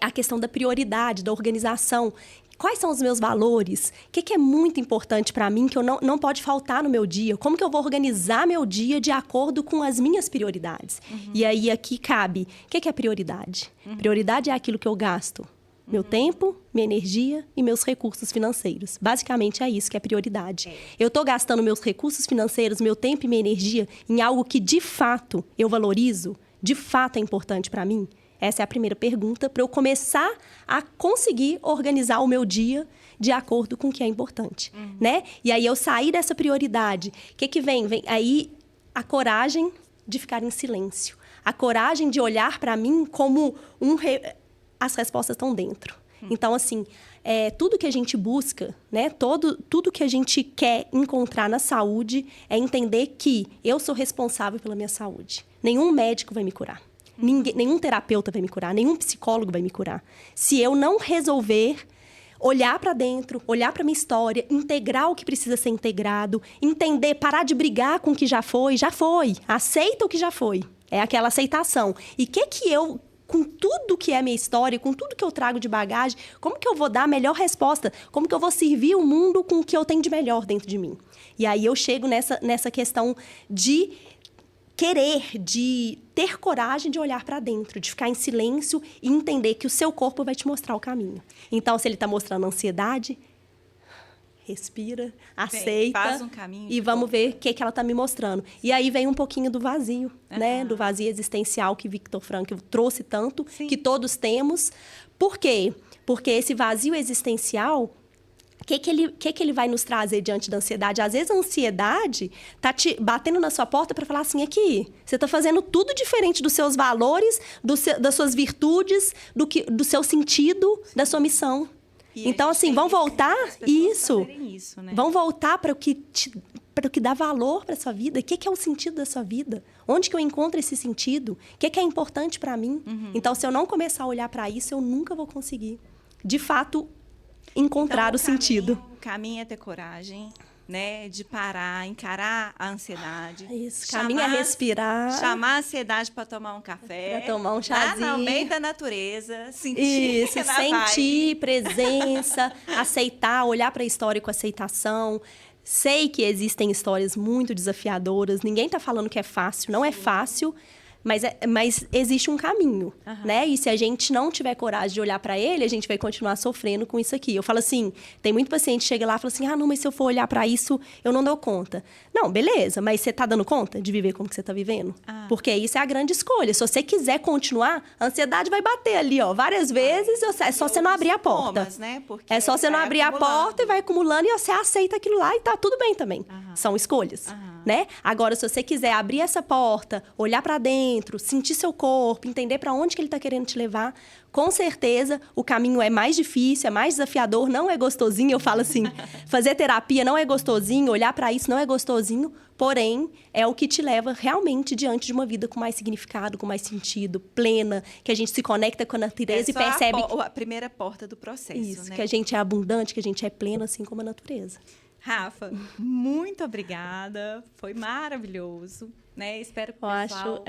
a questão da prioridade, da organização. Quais são os meus valores? O que é muito importante para mim, que eu não pode faltar no meu dia? Como que eu vou organizar meu dia de acordo com as minhas prioridades? E aí, aqui cabe, o que é prioridade? Prioridade é aquilo que eu gasto. Meu tempo, minha energia e meus recursos financeiros. Basicamente, é isso que é prioridade. Eu estou gastando meus recursos financeiros, meu tempo e minha energia em algo que, de fato, eu valorizo? De fato, é importante para mim? Essa é a primeira pergunta para eu começar a conseguir organizar o meu dia de acordo com o que é importante, né? E aí eu sair dessa prioridade. O que vem? Vem aí a coragem de ficar em silêncio. A coragem de olhar para mim como as respostas estão dentro. Então, assim, tudo que a gente busca, né? Tudo que a gente quer encontrar na saúde é entender que eu sou responsável pela minha saúde. Nenhum médico vai me curar. Nenhum terapeuta vai me curar. Nenhum psicólogo vai me curar. Se eu não resolver olhar para dentro, olhar para minha história, integrar o que precisa ser integrado, entender, parar de brigar com o que já foi. Aceita o que já foi. É aquela aceitação. E que eu, com tudo que é minha história, com tudo que eu trago de bagagem, como que eu vou dar a melhor resposta? Como que eu vou servir o mundo com o que eu tenho de melhor dentro de mim? E aí eu chego nessa questão de querer, de ter coragem de olhar para dentro, de ficar em silêncio e entender que o seu corpo vai te mostrar o caminho. Então, se ele está mostrando ansiedade, respira, aceita, faz um caminho e vamos ver o que ela está me mostrando. E aí vem um pouquinho do vazio, né? Do vazio existencial que Viktor Frankl trouxe tanto, Sim. que todos temos. Por quê? Porque esse vazio existencial, o que ele vai nos trazer diante da ansiedade? Às vezes a ansiedade tá te batendo na sua porta para falar assim, aqui, você tá fazendo tudo diferente dos seus valores, das suas virtudes, do seu sentido, da sua missão. E então, assim, vamos voltar isso, né? vamos voltar para o que dá valor para sua vida. O que é o sentido da sua vida? Onde que eu encontro esse sentido? O que é importante para mim? Então, se eu não começar a olhar para isso, eu nunca vou conseguir, de fato, encontrar o sentido. O caminho é ter coragem, né? De parar, encarar a ansiedade. Isso, caminho é respirar. Chamar a ansiedade para tomar um café. Para tomar um chazinho. Lá no meio da natureza. Sentir. Isso, sentir presença, aceitar, olhar para a história com aceitação. Sei que existem histórias muito desafiadoras. Ninguém está falando que é fácil. Não é fácil. Mas existe um caminho, né? E se a gente não tiver coragem de olhar para ele, a gente vai continuar sofrendo com isso aqui. Eu falo assim, tem muito paciente que chega lá e fala assim, não, mas se eu for olhar para isso, eu não dou conta. Não, beleza, mas você tá dando conta de viver como que você tá vivendo? Porque isso é a grande escolha. Se você quiser continuar, a ansiedade vai bater ali, ó, várias vezes, é só você não abrir a porta. Né? Porque é só você não abrir a porta e vai acumulando e você aceita aquilo lá e tá tudo bem também. São escolhas, né? Agora, se você quiser abrir essa porta, olhar para dentro, sentir seu corpo, entender para onde que ele está querendo te levar, com certeza o caminho é mais difícil, é mais desafiador, não é gostosinho. Eu falo assim, fazer terapia não é gostosinho, olhar para isso não é gostosinho, porém é o que te leva realmente diante de uma vida com mais significado, com mais sentido, plena, que a gente se conecta com a natureza e percebe a primeira porta do processo, isso, né? que a gente é abundante, que a gente é pleno, assim como a natureza. Rafa, muito obrigada. Foi maravilhoso, né? Espero que o pessoal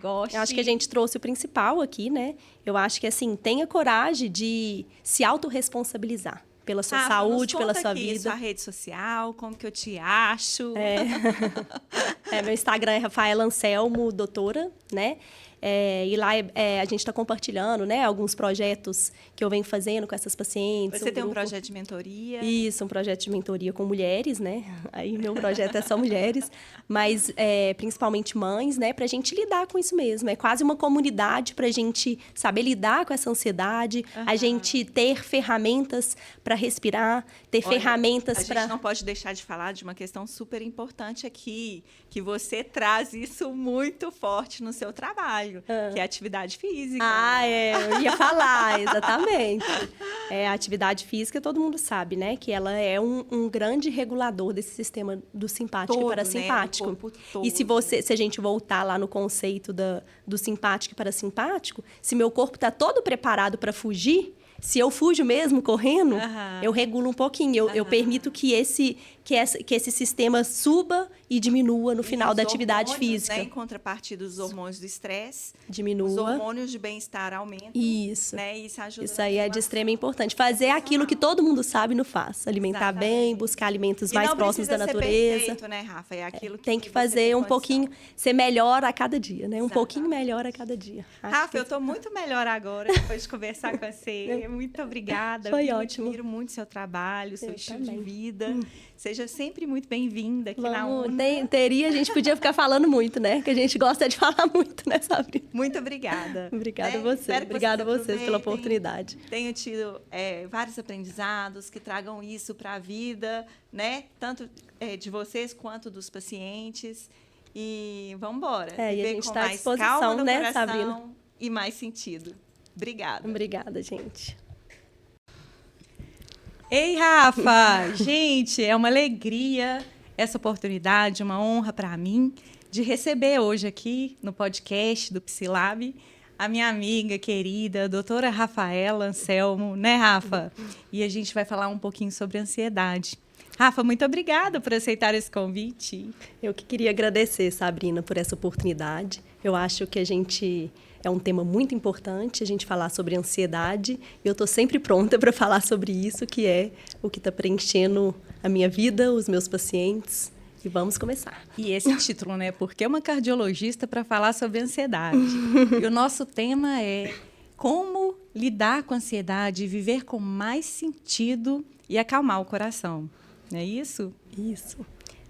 goste. Eu acho que a gente trouxe o principal aqui, né? Eu acho que, assim, tenha coragem de se autorresponsabilizar pela sua saúde, pela sua vida. Sua rede social, como que eu te acho. Meu Instagram é Rafaela Anselmo, doutora, né? E lá a gente está compartilhando, né, alguns projetos que eu venho fazendo com essas pacientes. Você tem um projeto de mentoria? Isso, um projeto de mentoria com mulheres, né? Aí meu projeto é só mulheres, mas principalmente mães, né? Para a gente lidar com isso mesmo. É quase uma comunidade para a gente saber lidar com essa ansiedade, a gente ter ferramentas para respirar, ter ferramentas para... A gente não pode deixar de falar de uma questão super importante aqui, que você traz isso muito forte no seu trabalho. Que é a atividade física. Eu ia falar, exatamente. A atividade física, todo mundo sabe, né? Que ela é um grande regulador desse sistema do simpático e parasimpático. Né? O corpo todo. E se a gente voltar lá no conceito do simpático e parasimpático, se meu corpo está todo preparado para fugir, se eu fujo mesmo correndo, eu regulo um pouquinho. Eu permito que esse sistema suba e diminua no final da atividade física. Né, em contrapartida dos hormônios do estresse, diminua. Os hormônios de bem-estar aumentam. Isso. Né, e isso ajuda. Isso aí é de extrema importância. Fazer aquilo que todo mundo sabe e não faz. Alimentar bem, buscar alimentos mais próximos da natureza. Perfeito, né, Rafa? É aquilo que tem que fazer um pouquinho, ser melhor a cada dia, né? Um pouquinho melhor a cada dia. Rafa, eu estou muito melhor agora depois de conversar com você. Muito obrigada. Foi eu ótimo. Admiro muito seu trabalho, seu estilo também. de vida. Seja sempre muito bem-vinda aqui na UNA. A gente podia ficar falando muito, né? Que a gente gosta de falar muito, né, Sabrina? Muito obrigada. Obrigada a você. Obrigada a vocês pela oportunidade. Tenho tido vários aprendizados que tragam isso para a vida, né? Tanto de vocês quanto dos pacientes. E vamos embora. E a gente está à disposição, calma no né, coração Sabrina? E mais sentido. Obrigada. Obrigada, gente. Ei, Rafa! Gente, é uma alegria essa oportunidade, uma honra para mim de receber hoje aqui no podcast do Psilab a minha amiga querida, a doutora Rafaela Anselmo, né, Rafa? E a gente vai falar um pouquinho sobre ansiedade. Rafa, muito obrigada por aceitar esse convite. Eu que queria agradecer, Sabrina, por essa oportunidade. Eu acho que é um tema muito importante a gente falar sobre ansiedade. E eu estou sempre pronta para falar sobre isso, que é o que está preenchendo a minha vida, os meus pacientes. E vamos começar. E esse título, né? Porque é uma cardiologista para falar sobre ansiedade. E o nosso tema é como lidar com a ansiedade, viver com mais sentido e acalmar o coração. Não é isso? Isso.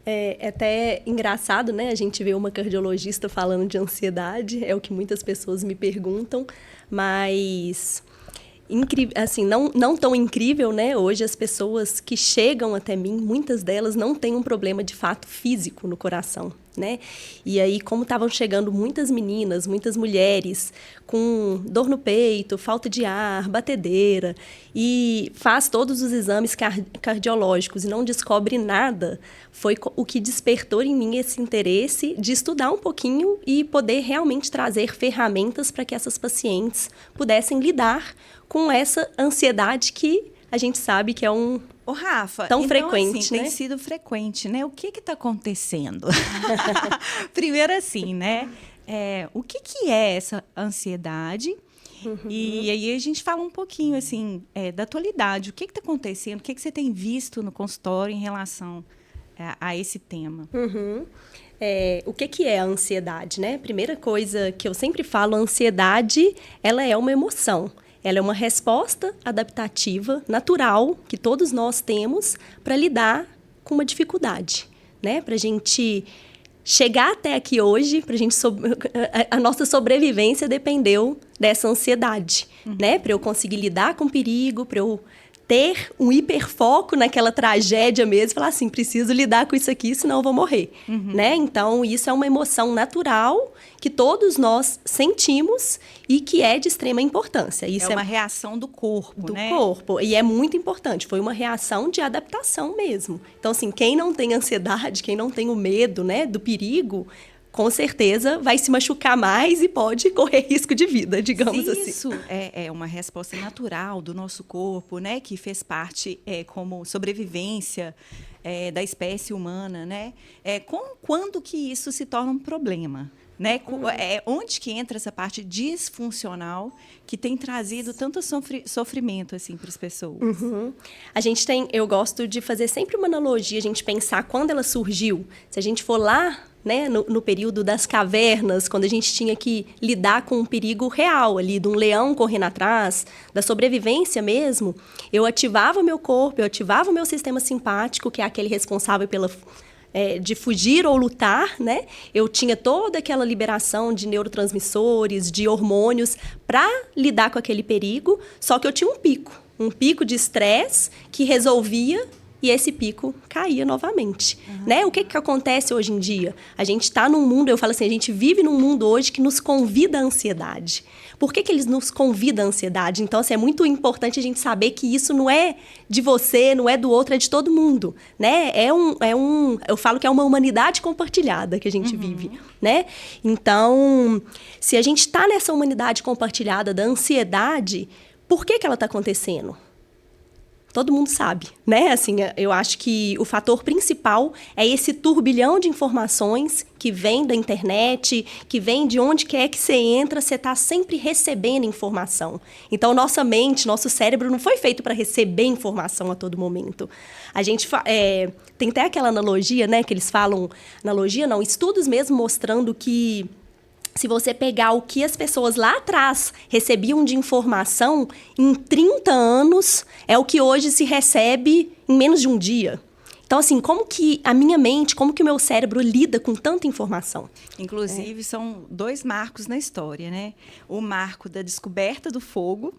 É até engraçado, né? A gente vê uma cardiologista falando de ansiedade, é o que muitas pessoas me perguntam, mas assim, não tão incrível, né? Hoje as pessoas que chegam até mim, muitas delas não têm um problema de fato físico no coração, né? E aí, como estavam chegando muitas meninas, muitas mulheres com dor no peito, falta de ar, batedeira, e faz todos os exames cardiológicos e não descobre nada, foi o que despertou em mim esse interesse de estudar um pouquinho e poder realmente trazer ferramentas para que essas pacientes pudessem lidar com essa ansiedade que a gente sabe que é Ô, Rafa, tão então, frequente, assim, né? tem sido frequente, né? O que está acontecendo? Primeiro assim, né? O que é essa ansiedade? E aí a gente fala um pouquinho, assim, da atualidade. O que está acontecendo? O que você tem visto no consultório em relação a esse tema? O que é a ansiedade, né? Primeira coisa que eu sempre falo, a ansiedade, ela é uma emoção. Ela é uma resposta adaptativa, natural, que todos nós temos para lidar com uma dificuldade, né? Para a gente chegar até aqui hoje, a nossa sobrevivência dependeu dessa ansiedade, né? Para eu conseguir lidar com o perigo, para eu ter um hiperfoco naquela tragédia mesmo, falar assim, preciso lidar com isso aqui, senão eu vou morrer, né? Então, isso é uma emoção natural que todos nós sentimos e que é de extrema importância. Isso é uma reação do corpo, né? Do corpo, e é muito importante, foi uma reação de adaptação mesmo. Então, assim, quem não tem ansiedade, quem não tem o medo, né, do perigo, com certeza vai se machucar mais e pode correr risco de vida, digamos assim. Isso é uma resposta natural do nosso corpo, né? Que fez parte como sobrevivência da espécie humana, né? Quando que isso se torna um problema? Né? Onde que entra essa parte disfuncional que tem trazido tanto sofrimento assim, para as pessoas? Eu gosto de fazer sempre uma analogia, a gente pensar quando ela surgiu. Se a gente for lá, né, no período das cavernas, quando a gente tinha que lidar com um perigo real ali, de um leão correndo atrás, da sobrevivência mesmo, eu ativava o meu corpo, eu ativava o meu sistema simpático, que é aquele responsável de fugir ou lutar, né? Eu tinha toda aquela liberação de neurotransmissores, de hormônios para lidar com aquele perigo, só que eu tinha um pico de estresse que resolvia e esse pico caía novamente, né? O que acontece hoje em dia? A gente está num mundo, eu falo assim, a gente vive num mundo hoje que nos convida à ansiedade. Por que eles nos convidam à ansiedade? Então, assim, é muito importante a gente saber que isso não é de você, não é do outro, é de todo mundo, né? Eu falo que é uma humanidade compartilhada que a gente vive, né? Então, se a gente está nessa humanidade compartilhada da ansiedade, por que ela está acontecendo? Todo mundo sabe, né? Assim, eu acho que o fator principal é esse turbilhão de informações que vem da internet, que vem de onde quer que você entra, você está sempre recebendo informação. Então, nossa mente, nosso cérebro não foi feito para receber informação a todo momento. A gente tem até aquela analogia, né? Que eles falam, analogia não, estudos mesmo mostrando que se você pegar o que as pessoas lá atrás recebiam de informação, em 30 anos, é o que hoje se recebe em menos de um dia. Então, assim, como que a minha mente, como que o meu cérebro lida com tanta informação? Inclusive, são dois marcos na história, né? O marco da descoberta do fogo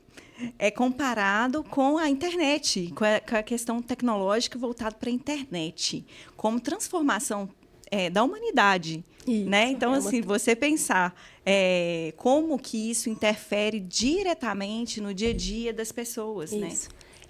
é comparado com a internet, com a questão tecnológica voltada para a internet, como transformação da humanidade. Isso, né? Então, assim, você pensar como que isso interfere diretamente no dia a dia das pessoas, isso. né?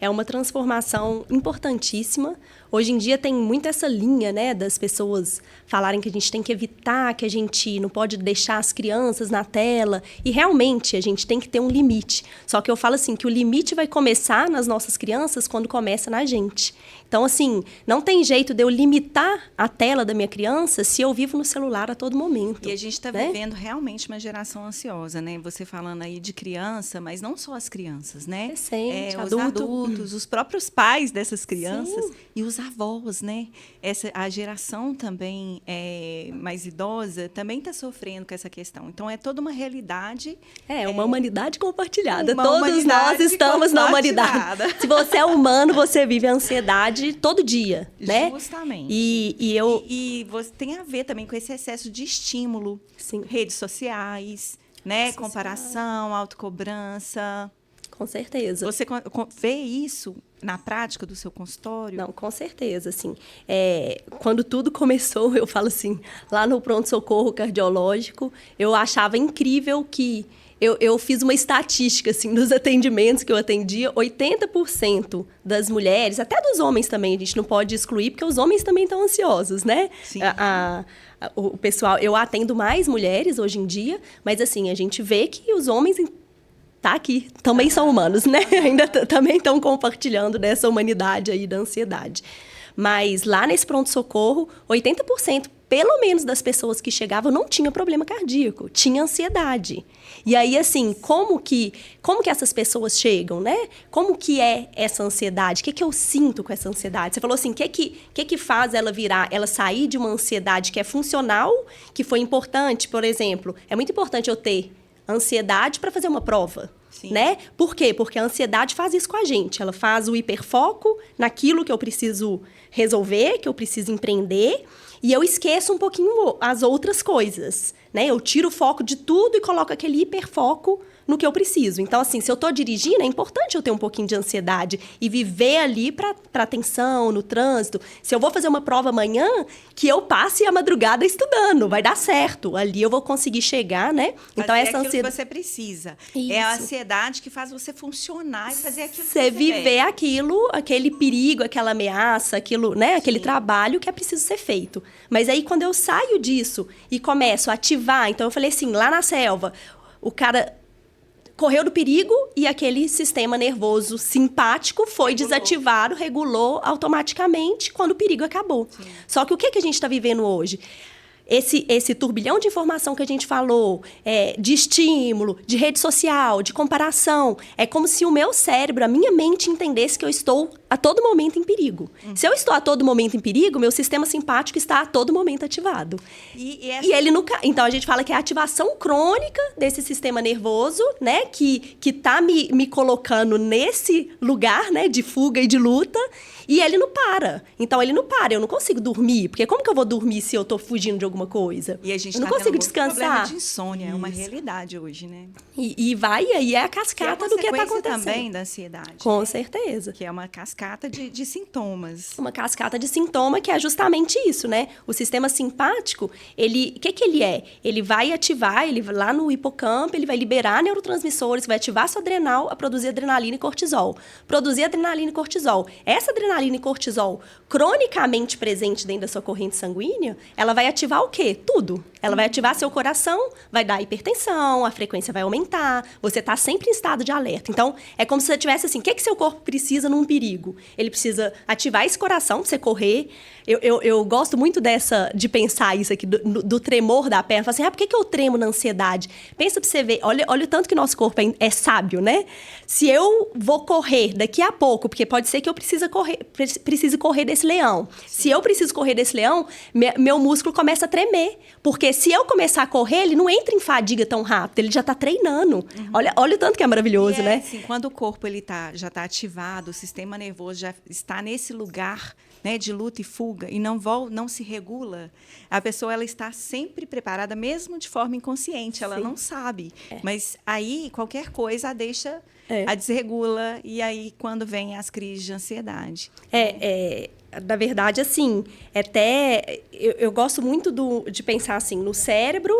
é uma transformação importantíssima. Hoje em dia tem muito essa linha, né, das pessoas falarem que a gente tem que evitar, que a gente não pode deixar as crianças na tela. E realmente a gente tem que ter um limite. Só que eu falo assim, que o limite vai começar nas nossas crianças quando começa na gente. Então, assim, não tem jeito de eu limitar a tela da minha criança se eu vivo no celular a todo momento. E a gente está vivendo realmente uma geração ansiosa, né? Você falando aí de criança, mas não só as crianças, né? Recente, os adultos, os próprios pais dessas crianças. Sim. E os avós, né? A geração também mais idosa também está sofrendo com essa questão. Então, é toda uma realidade. É uma humanidade compartilhada. Todos nós estamos na humanidade. Se você é humano, você vive a ansiedade todo dia, né? Justamente. E você tem a ver também com esse excesso de estímulo. Sim. Redes sociais, né? Comparação, autocobrança. Com certeza. Você vê isso na prática do seu consultório? Não, com certeza, assim. Quando tudo começou, eu falo assim, lá no pronto-socorro cardiológico, eu achava incrível que eu fiz uma estatística, assim, nos atendimentos que eu atendia, 80% das mulheres, até dos homens também, a gente não pode excluir, porque os homens também estão ansiosos, né? Sim. O pessoal, eu atendo mais mulheres hoje em dia, mas assim, a gente vê que os homens tá aqui, também são humanos, né? Ainda também estão compartilhando dessa humanidade aí da ansiedade. Mas lá nesse pronto-socorro, 80%, pelo menos, das pessoas que chegavam não tinha problema cardíaco, tinha ansiedade. E aí, assim, como que essas pessoas chegam, né? Como que é essa ansiedade? O que eu sinto com essa ansiedade? Você falou assim, o que faz ela sair de uma ansiedade que é funcional, que foi importante, por exemplo, é muito importante eu ter ansiedade para fazer uma prova. Sim. Né? Por quê? Porque a ansiedade faz isso com a gente. Ela faz o hiperfoco naquilo que eu preciso resolver, que eu preciso empreender, e eu esqueço um pouquinho as outras coisas, né? Eu tiro o foco de tudo e coloco aquele hiperfoco no que eu preciso. Então, assim, se eu estou dirigindo, é importante eu ter um pouquinho de ansiedade e viver ali para atenção, no trânsito. Se eu vou fazer uma prova amanhã, que eu passe a madrugada estudando, vai dar certo. Ali eu vou conseguir chegar, né? Então, essa ansiedade que você precisa. Isso. É a ansiedade que faz você funcionar e fazer aquilo que você viver aquilo, aquele perigo, aquela ameaça, aquilo, né? Aquele trabalho que é preciso ser feito. Mas aí, quando eu saio disso e começo a ativar, então eu falei assim, lá na selva, o cara correu do perigo e aquele sistema nervoso simpático foi desativado, regulou automaticamente quando o perigo acabou. Sim. Só que o que a gente está vivendo hoje? Esse turbilhão de informação que a gente falou, de estímulo, de rede social, de comparação, é como se o meu cérebro, a minha mente entendesse que eu estou a todo momento em perigo. Se eu estou a todo momento em perigo, meu sistema simpático está a todo momento ativado. E ele nunca... Então, a gente fala que é a ativação crônica desse sistema nervoso, né, que está me colocando nesse lugar, né, de fuga e de luta, e ele não para. Então, ele não para. Eu não consigo dormir. Porque como que eu vou dormir se eu estou fugindo de alguma coisa? E a gente não consigo descansar. Problema de insônia. É uma realidade hoje, né? E aí é a cascata do que está acontecendo. Também da ansiedade. Com certeza. Que é uma cascata de sintomas. Uma cascata de sintoma que é justamente isso, né? O sistema simpático, o que ele é? Ele vai ativar, lá no hipocampo, ele vai liberar neurotransmissores, vai ativar sua adrenal a produzir adrenalina e cortisol. Produzir adrenalina e cortisol. Essa adrenalina e cortisol cronicamente presente dentro da sua corrente sanguínea, ela vai ativar o quê? Tudo. Ela vai ativar seu coração, vai dar hipertensão, a frequência vai aumentar, você está sempre em estado de alerta. Então, é como se você tivesse assim, o que seu corpo precisa num perigo? Ele precisa ativar esse coração para você correr. Eu gosto muito de pensar isso aqui, do tremor da perna. Falo assim, por que eu tremo na ansiedade? Pensa para você ver, olha o tanto que nosso corpo é sábio, né? Se eu vou correr daqui a pouco, porque pode ser que eu precise correr desse leão. Se eu preciso correr desse leão, meu músculo começa a tremer. Porque se eu começar a correr, ele não entra em fadiga tão rápido, ele já está treinando. Uhum. Olha o tanto que é maravilhoso, né? Assim, quando o corpo já está ativado, o sistema nervoso já está nesse lugar, né, de luta e fuga, e não se regula, a pessoa ela está sempre preparada, mesmo de forma inconsciente, ela não sabe. Mas aí, qualquer coisa a deixa, a desregula, e aí quando vem as crises de ansiedade. na verdade, assim, eu gosto muito de pensar assim, no cérebro.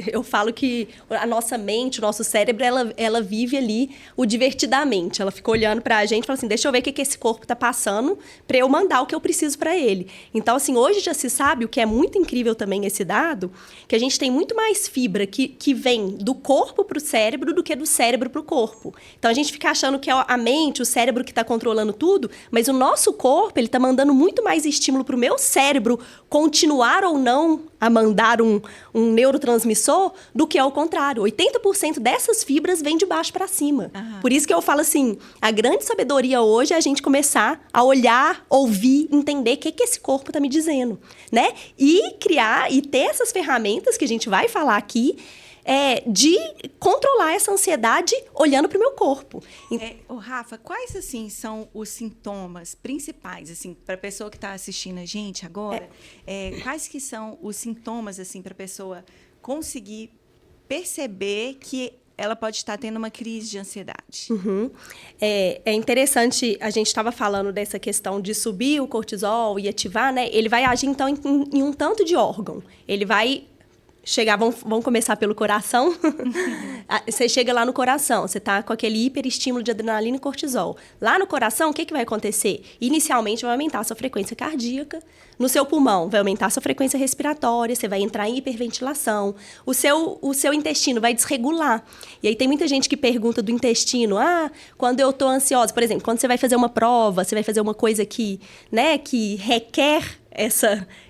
Eu falo que a nossa mente, o nosso cérebro, ela vive ali o divertidamente. Ela fica olhando pra gente e fala assim, deixa eu ver o que esse corpo tá passando pra eu mandar o que eu preciso pra ele. Então, assim, hoje já se sabe, o que é muito incrível também esse dado, que a gente tem muito mais fibra que vem do corpo pro cérebro do que do cérebro pro corpo. Então, a gente fica achando que é a mente, o cérebro que tá controlando tudo, mas o nosso corpo, ele tá mandando muito mais estímulo para o meu cérebro continuar ou não a mandar um neurotransmissor do que ao contrário. 80% dessas fibras vem de baixo para cima. Por isso que eu falo assim, a grande sabedoria hoje é a gente começar a olhar, ouvir, entender o que esse corpo está me dizendo, né? E criar e ter essas ferramentas que a gente vai falar aqui, de controlar essa ansiedade olhando para o meu corpo. Rafa, quais assim são os sintomas principais assim para a pessoa que está assistindo a gente agora? Quais que são os sintomas assim para a pessoa conseguir perceber que ela pode estar tendo uma crise de ansiedade? É interessante, a gente estava falando dessa questão de subir o cortisol e ativar, né? Ele vai agir então em um tanto de órgão. Ele vai chegar, vamos começar pelo coração. Você chega lá no coração, você está com aquele hiperestímulo de adrenalina e cortisol. Lá no coração, o que vai acontecer? Inicialmente vai aumentar a sua frequência cardíaca. No seu pulmão, vai aumentar a sua frequência respiratória, você vai entrar em hiperventilação. O seu intestino vai desregular. E aí tem muita gente que pergunta do intestino, quando eu estou ansiosa, por exemplo, quando você vai fazer uma prova, você vai fazer uma coisa que requer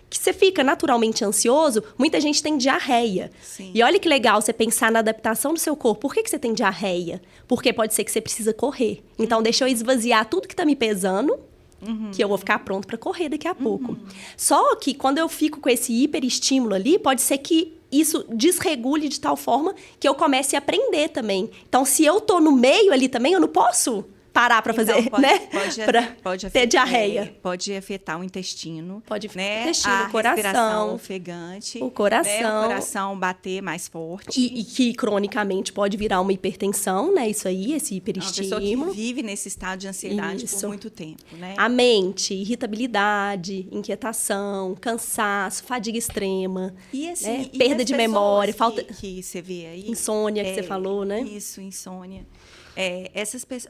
que você fica naturalmente ansioso, muita gente tem diarreia. Sim. E olha que legal você pensar na adaptação do seu corpo. Por que você tem diarreia? Porque pode ser que você precisa correr. Então, deixa eu esvaziar tudo que está me pesando, que eu vou ficar pronto para correr daqui a pouco. Só que quando eu fico com esse hiperestímulo ali, pode ser que isso desregule de tal forma que eu comece a aprender também. Então, se eu tô no meio ali também, eu não posso parar para fazer, pode ter diarreia. Pode afetar o intestino. Pode afetar o intestino, a o coração. Respiração ofegante. O coração. Né? O coração bater mais forte. E que, cronicamente, pode virar uma hipertensão, né? Isso aí, esse hiperestímulo. Uma pessoa que vive nesse estado de ansiedade por muito tempo, né? A mente, irritabilidade, inquietação, cansaço, fadiga extrema. E assim, perda de memória, falta... que você vê aí. Insônia, que você falou, né? Isso, insônia.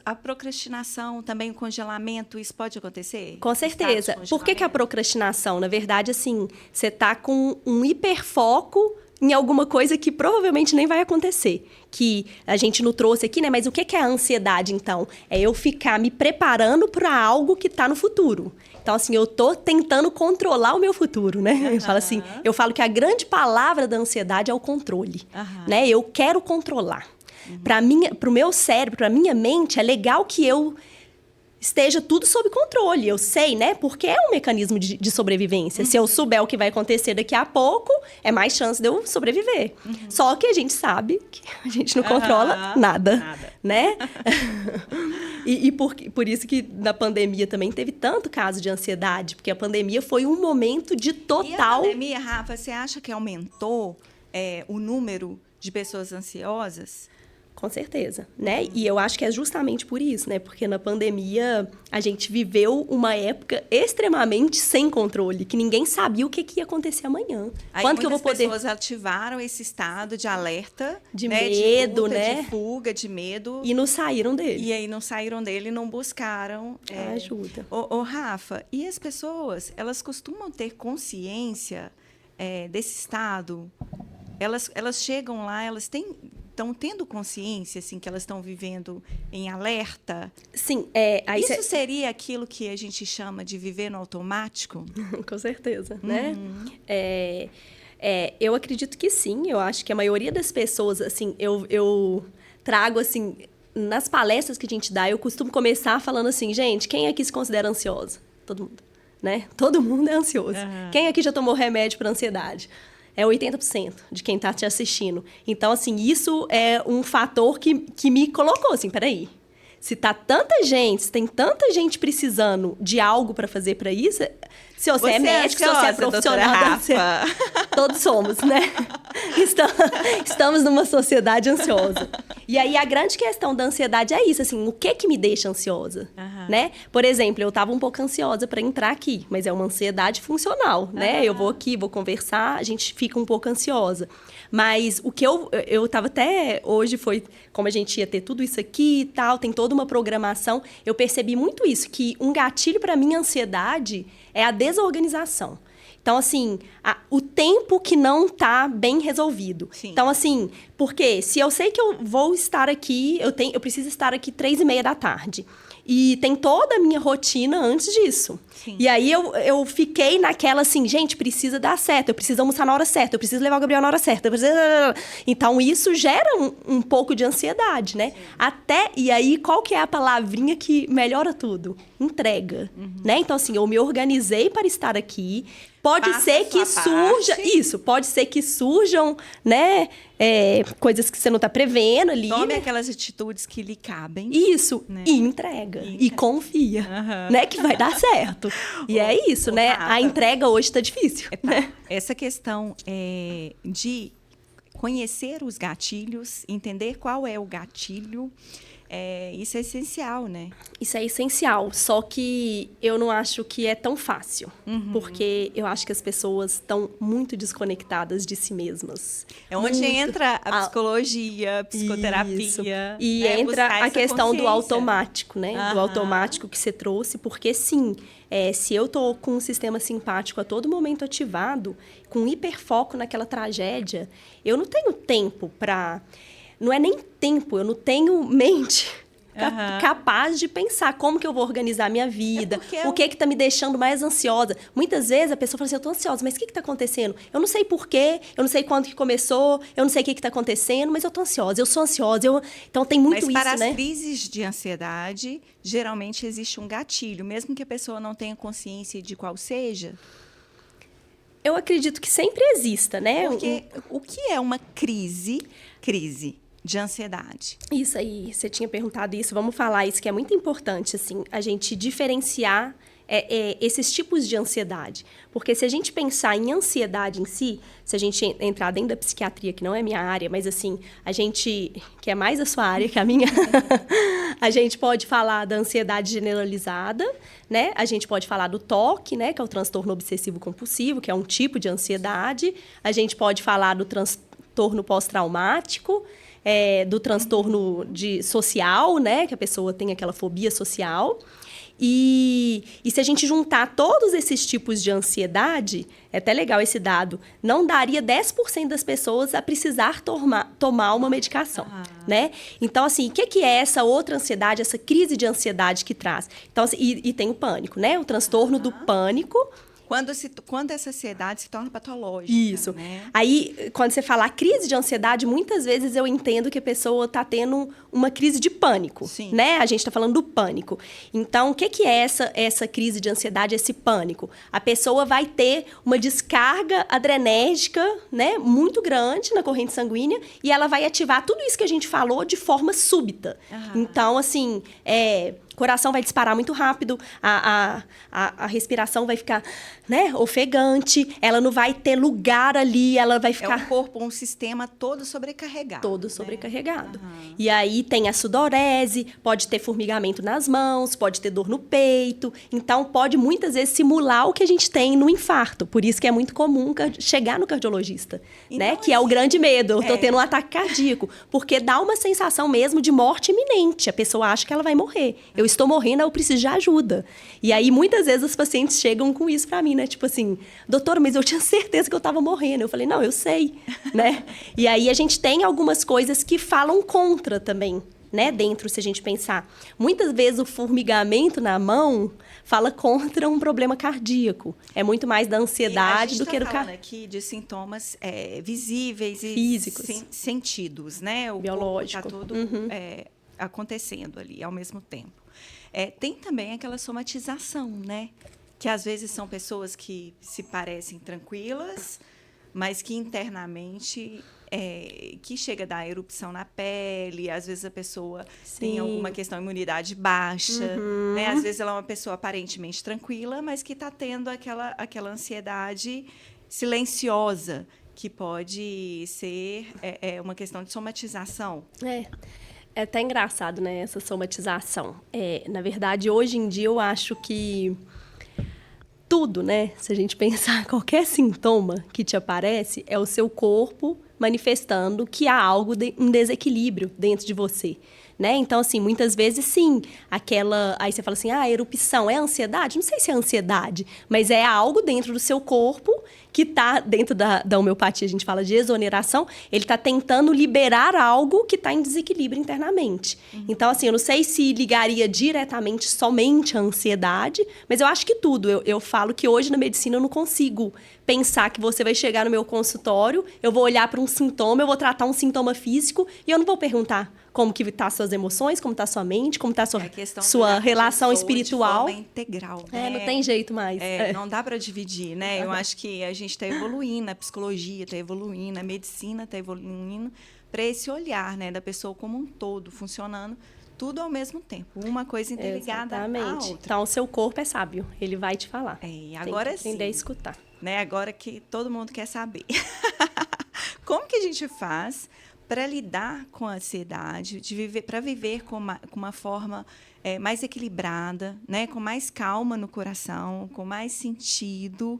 A procrastinação, também o congelamento, isso pode acontecer? Com certeza. Por que a procrastinação? Na verdade, assim, você está com um hiperfoco em alguma coisa que provavelmente nem vai acontecer. Que a gente não trouxe aqui, né? Mas o que é a ansiedade, então? É eu ficar me preparando para algo que está no futuro. Então, assim, eu tô tentando controlar o meu futuro, né? Eu falo que a grande palavra da ansiedade é o controle, né? Eu quero controlar. Para o meu cérebro, para a minha mente, é legal que eu esteja tudo sob controle. Eu sei, né? Porque é um mecanismo de sobrevivência. Se eu souber o que vai acontecer daqui a pouco, é mais chance de eu sobreviver. Só que a gente sabe que a gente não controla nada, né? E por isso que na pandemia também teve tanto caso de ansiedade, porque a pandemia foi um momento de total... E a pandemia, Rafa, você acha que aumentou o número de pessoas ansiosas? Com certeza, né? E eu acho que é justamente por isso, né? Porque na pandemia a gente viveu uma época extremamente sem controle, que ninguém sabia o que ia acontecer amanhã. Aí quando que eu vou poder... pessoas ativaram esse estado de alerta, de medo, de luta, né? De fuga, de medo. E não saíram dele. E aí não saíram dele e não buscaram ajuda. Ô, Rafa, e as pessoas, elas costumam ter consciência desse estado? Elas chegam lá, elas estão tendo consciência, assim, que elas estão vivendo em alerta? Sim. Isso seria aquilo que a gente chama de viver no automático? Com certeza, né? Eu acredito que sim. Eu acho que a maioria das pessoas, assim, eu trago, assim, nas palestras que a gente dá, eu costumo começar falando assim, gente, quem aqui se considera ansiosa? Todo mundo, né? Todo mundo é ansioso. Quem aqui já tomou remédio para ansiedade? É 80% de quem está te assistindo. Então, assim, isso é um fator que me colocou, assim, peraí. Se tá tanta gente, se tem tanta gente precisando de algo para fazer para isso, Se você é médico, se você é profissional da ansiedade. Todos somos, né? Estamos numa sociedade ansiosa. E aí, a grande questão da ansiedade é isso, assim, o que me deixa ansiosa, né? Por exemplo, eu estava um pouco ansiosa para entrar aqui, mas é uma ansiedade funcional, né? Eu vou aqui, vou conversar, a gente fica um pouco ansiosa. Mas o que eu estava até hoje foi, como a gente ia ter tudo isso aqui e tal, tem toda uma programação, eu percebi muito isso, que um gatilho para minha ansiedade é a desorganização. Então, assim, o tempo que não está bem resolvido. Sim. Então, assim, porque se eu sei que eu vou estar aqui, eu preciso estar aqui 3:30 da tarde. E tem toda a minha rotina antes disso. Sim. E aí eu fiquei naquela assim, gente, precisa dar certo, eu preciso almoçar na hora certa, eu preciso levar o Gabriel na hora certa. Então, isso gera um pouco de ansiedade, né? Sim. E aí, qual que é a palavrinha que melhora tudo? Entrega, né? Então, assim, eu me organizei para estar aqui. Pode ser que surja... Isso, pode ser que surjam, né? Coisas que você não está prevendo ali. Tome aquelas atitudes que lhe cabem. Isso, né? E entrega. E confia, né? Que vai dar certo. E é isso, né? A entrega hoje está difícil. Né? Essa questão de conhecer os gatilhos, entender qual é o gatilho... isso é essencial, né? Isso é essencial, só que eu não acho que é tão fácil, porque eu acho que as pessoas estão muito desconectadas de si mesmas. É onde entra a psicologia, a psicoterapia. Isso. E entra a questão do automático, né? Do automático que você trouxe, porque sim, se eu tô com um sistema simpático a todo momento ativado, com hiperfoco naquela tragédia, eu não tenho tempo para... Não é nem tempo, eu não tenho mente capaz de pensar como que eu vou organizar a minha vida, o que está me deixando mais ansiosa. Muitas vezes a pessoa fala assim, eu estou ansiosa, mas o que está acontecendo? Eu não sei porquê, eu não sei quando que começou, eu não sei o que está acontecendo, mas eu estou ansiosa, eu sou ansiosa. Então tem muito isso, né? Mas para as crises de ansiedade, geralmente existe um gatilho, mesmo que a pessoa não tenha consciência de qual seja. Eu acredito que sempre exista, né? Porque o que é uma crise de ansiedade? Isso aí, você tinha perguntado isso, vamos falar isso, que é muito importante, assim, a gente diferenciar esses tipos de ansiedade. Porque se a gente pensar em ansiedade em si, se a gente entrar dentro da psiquiatria, que não é minha área, mas assim, a gente, que é mais a sua área que a minha, a gente pode falar da ansiedade generalizada, né? A gente pode falar do TOC, né? Que é o transtorno obsessivo compulsivo, que é um tipo de ansiedade. A gente pode falar do transtorno pós-traumático, do transtorno social, né? Que a pessoa tem aquela fobia social. E se a gente juntar todos esses tipos de ansiedade, é até legal esse dado, não daria 10% das pessoas a precisar tomar uma medicação, né? Então, assim, o que é essa outra ansiedade, essa crise de ansiedade que traz? Então, assim, e tem o pânico, né? O transtorno do pânico... Quando essa ansiedade se torna patológica. Isso. Né? Aí, quando você fala crise de ansiedade, muitas vezes eu entendo que a pessoa está tendo uma crise de pânico. Sim. Né? A gente está falando do pânico. Então, o que é essa crise de ansiedade, esse pânico? A pessoa vai ter uma descarga adrenérgica, né, muito grande na corrente sanguínea e ela vai ativar tudo isso que a gente falou de forma súbita. Então, assim... coração vai disparar muito rápido, a respiração vai ficar, né, ofegante, ela não vai ter lugar ali, ela vai ficar... É o corpo, um sistema todo sobrecarregado. Todo sobrecarregado. E aí tem a sudorese, pode ter formigamento nas mãos, pode ter dor no peito, então pode muitas vezes simular o que a gente tem no infarto. Por isso que é muito comum chegar no cardiologista, então, né, que é o grande medo, eu tô tendo um ataque cardíaco, porque dá uma sensação mesmo de morte iminente, a pessoa acha que ela vai morrer. Eu estou morrendo, eu preciso de ajuda. E aí, muitas vezes, os pacientes chegam com isso pra mim, né? Tipo assim, doutora, mas eu tinha certeza que eu estava morrendo. Eu falei, não, eu sei, né? E aí, a gente tem algumas coisas que falam contra também, né? Dentro, se a gente pensar. Muitas vezes, o formigamento na mão fala contra um problema cardíaco. É muito mais da ansiedade do que do... A gente está falando aqui de sintomas visíveis e físicos. Sentidos, né? O biológico. Está tudo acontecendo ali ao mesmo tempo. Tem também aquela somatização, né? Que às vezes são pessoas que se parecem tranquilas, mas que internamente que chega a dar erupção na pele, às vezes a pessoa tem alguma questão de imunidade baixa, né? Às vezes ela é uma pessoa aparentemente tranquila, mas que está tendo aquela ansiedade silenciosa, que pode ser uma questão de somatização. É até engraçado, né, essa somatização. Na verdade, hoje em dia, eu acho que tudo, né, se a gente pensar, qualquer sintoma que te aparece, é o seu corpo manifestando que há algo, um desequilíbrio dentro de você. Né? Então, assim, muitas vezes, sim, aí você fala assim, erupção, é ansiedade? Não sei se é ansiedade, mas é algo dentro do seu corpo que está, dentro da homeopatia, a gente fala de exoneração, ele está tentando liberar algo que está em desequilíbrio internamente. Então, assim, eu não sei se ligaria diretamente somente à ansiedade, mas eu acho que tudo. Eu falo que hoje na medicina eu não consigo pensar que você vai chegar no meu consultório, eu vou olhar para um sintoma, eu vou tratar um sintoma físico e eu não vou perguntar como que tá suas emoções, como tá sua mente, como tá sua relação espiritual. De forma integral, né? Não tem jeito mais. Não dá para dividir, né? Eu acho que a gente está evoluindo, a psicologia está evoluindo, a medicina está evoluindo para esse olhar, né, da pessoa como um todo, funcionando tudo ao mesmo tempo, uma coisa interligada à outra. Então, o seu corpo é sábio, ele vai te falar. Agora tem que aprender a escutar. Né? Agora que todo mundo quer saber. Como que a gente faz para lidar com a ansiedade, para viver com uma forma mais equilibrada, né? Com mais calma no coração, com mais sentido,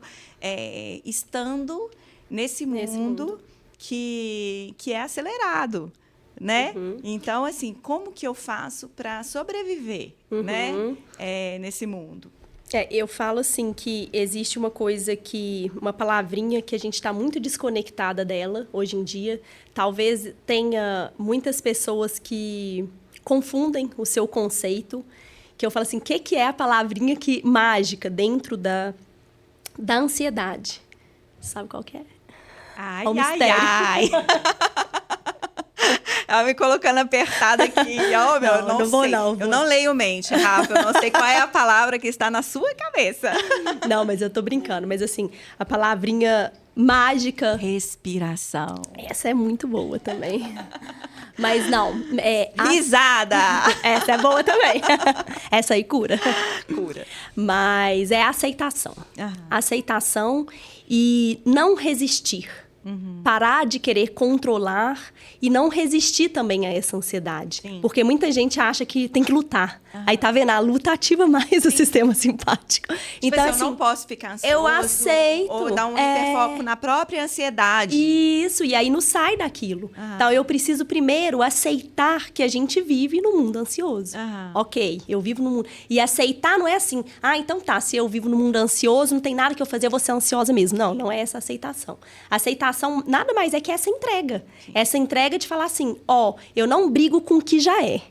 estando nesse mundo que é acelerado, né? Então, assim, como que eu faço para sobreviver, né? Nesse mundo? Eu falo assim que existe uma palavrinha que a gente está muito desconectada dela hoje em dia. Talvez tenha muitas pessoas que confundem o seu conceito, que eu falo assim, o que é a palavrinha mágica dentro da ansiedade? Sabe qual que é? Ai. Ela me colocando apertada aqui. Não sei. Eu não leio mente, Rafa. Eu não sei qual é a palavra que está na sua cabeça. Não, mas eu tô brincando. Mas, assim, a palavrinha mágica... Respiração. Essa é muito boa também. Mas, não... Risada! Essa é boa também. Essa aí cura. Cura. Mas é aceitação. Aceitação e não resistir. Parar de querer controlar e não resistir também a essa ansiedade. Sim. Porque muita gente acha que tem que lutar. Aí tá vendo? A luta ativa mais o sistema simpático. Então, assim, eu não posso ficar ansioso. Eu aceito. Ou dar um hiperfoco na própria ansiedade. Isso, e aí não sai daquilo. Então, eu preciso primeiro aceitar que a gente vive no mundo ansioso. Ok, eu vivo no mundo. E aceitar não é assim, então tá, se eu vivo no mundo ansioso, não tem nada que eu fazer, eu vou ser ansiosa mesmo. Não é essa aceitação. Aceitação nada mais é que essa entrega. Sim. Essa entrega de falar assim, eu não brigo com o que já é.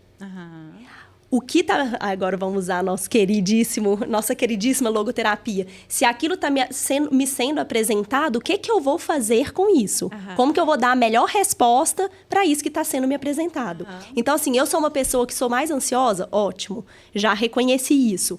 O que tá... Agora vamos usar nossa queridíssima logoterapia. Se aquilo tá me sendo apresentado, o que eu vou fazer com isso? Como que eu vou dar a melhor resposta para isso que está sendo me apresentado? Então, assim, eu sou uma pessoa que sou mais ansiosa? Ótimo. Já reconheci isso.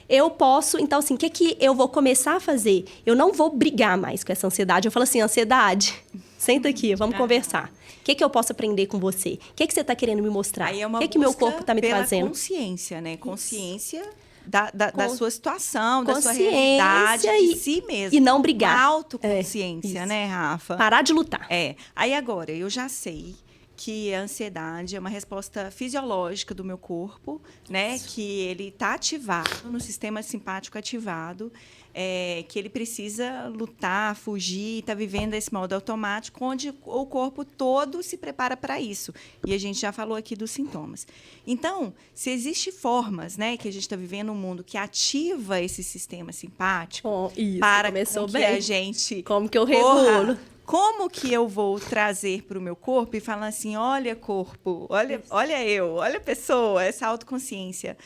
Eu posso... Então, assim, o que eu vou começar a fazer? Eu não vou brigar mais com essa ansiedade. Eu falo assim, ansiedade, senta aqui, vamos conversar. O que eu posso aprender com você? O que você está querendo me mostrar? Aí é uma o que meu corpo está me trazendo? Consciência, né? Consciência da sua situação, da sua realidade, de si mesmo. E não brigar. Uma autoconsciência, né, Rafa? Parar de lutar. Aí agora, eu já sei que a ansiedade é uma resposta fisiológica do meu corpo, né? Que ele está ativado, no sistema simpático ativado, que ele precisa lutar, fugir, está vivendo esse modo automático, onde o corpo todo se prepara para isso. E a gente já falou aqui dos sintomas. Então, se existem formas, né, que a gente está vivendo um mundo que ativa esse sistema simpático para que a gente... Como que eu regulo? Como que eu vou trazer para o meu corpo e falar assim, olha corpo, olha eu, olha a pessoa, essa autoconsciência,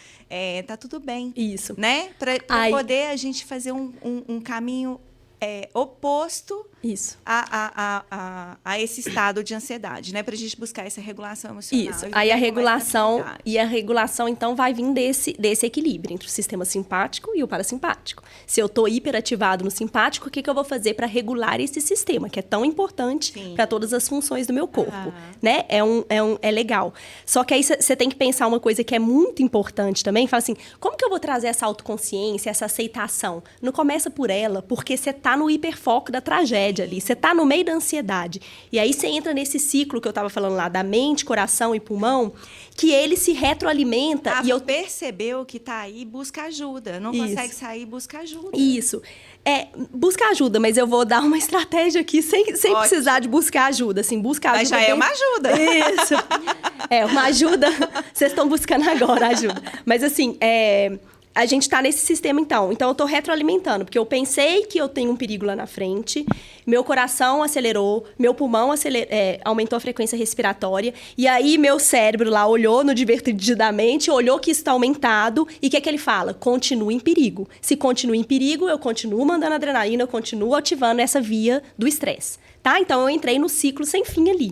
tá tudo bem. Isso. Né? Para poder a gente fazer um caminho oposto Isso. a esse estado de ansiedade, né? Para a gente buscar essa regulação emocional. Isso. Aí a regulação, então, vai vir desse equilíbrio entre o sistema simpático e o parasimpático. Se eu estou hiperativado no simpático, o que eu vou fazer para regular esse sistema, que é tão importante para todas as funções do meu corpo, né? É legal. Só que aí você tem que pensar uma coisa que é muito importante também, fala assim, como que eu vou trazer essa autoconsciência, essa aceitação? Não começa por ela, porque você tá no hiperfoco da tragédia ali, você tá no meio da ansiedade. E aí você entra nesse ciclo que eu tava falando lá, da mente, coração e pulmão, que ele se retroalimenta. E eu percebeu que tá aí, busca ajuda. Não consegue sair, busca ajuda. Isso. Busca ajuda, mas eu vou dar uma estratégia aqui sem precisar de buscar ajuda. Assim, busca ajuda. Mas já é uma ajuda. Isso. Uma ajuda. Vocês estão buscando agora ajuda. Mas assim, a gente está nesse sistema, então. Então, eu estou retroalimentando, porque eu pensei que eu tenho um perigo lá na frente, meu coração acelerou, meu pulmão aumentou a frequência respiratória, e aí meu cérebro lá olhou no divertidamente, olhou que isso está aumentado, e o que é que ele fala? Continua em perigo. Se continua em perigo, eu continuo mandando adrenalina, eu continuo ativando essa via do estresse. Tá? Então, eu entrei no ciclo sem fim ali.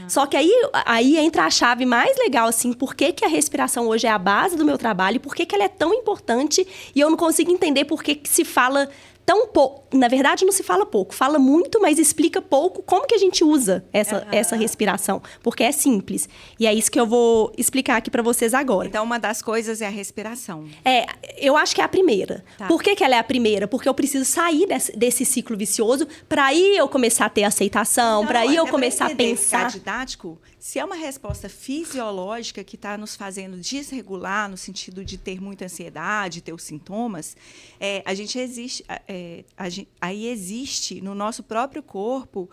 Só que aí entra a chave mais legal, assim, por que a respiração hoje é a base do meu trabalho, por que ela é tão importante, e eu não consigo entender por que se fala tão pouco. Na verdade, não se fala pouco, fala muito, mas explica pouco como que a gente usa essa respiração, porque é simples. E é isso que eu vou explicar aqui para vocês agora. Então, uma das coisas é a respiração. Eu acho que é a primeira. Tá. Por que ela é a primeira? Porque eu preciso sair desse ciclo vicioso para aí eu começar a ter aceitação, para aí eu começar a pensar. Didático, se é uma resposta fisiológica que está nos fazendo desregular, no sentido de ter muita ansiedade, ter os sintomas, aí existe no nosso próprio corpo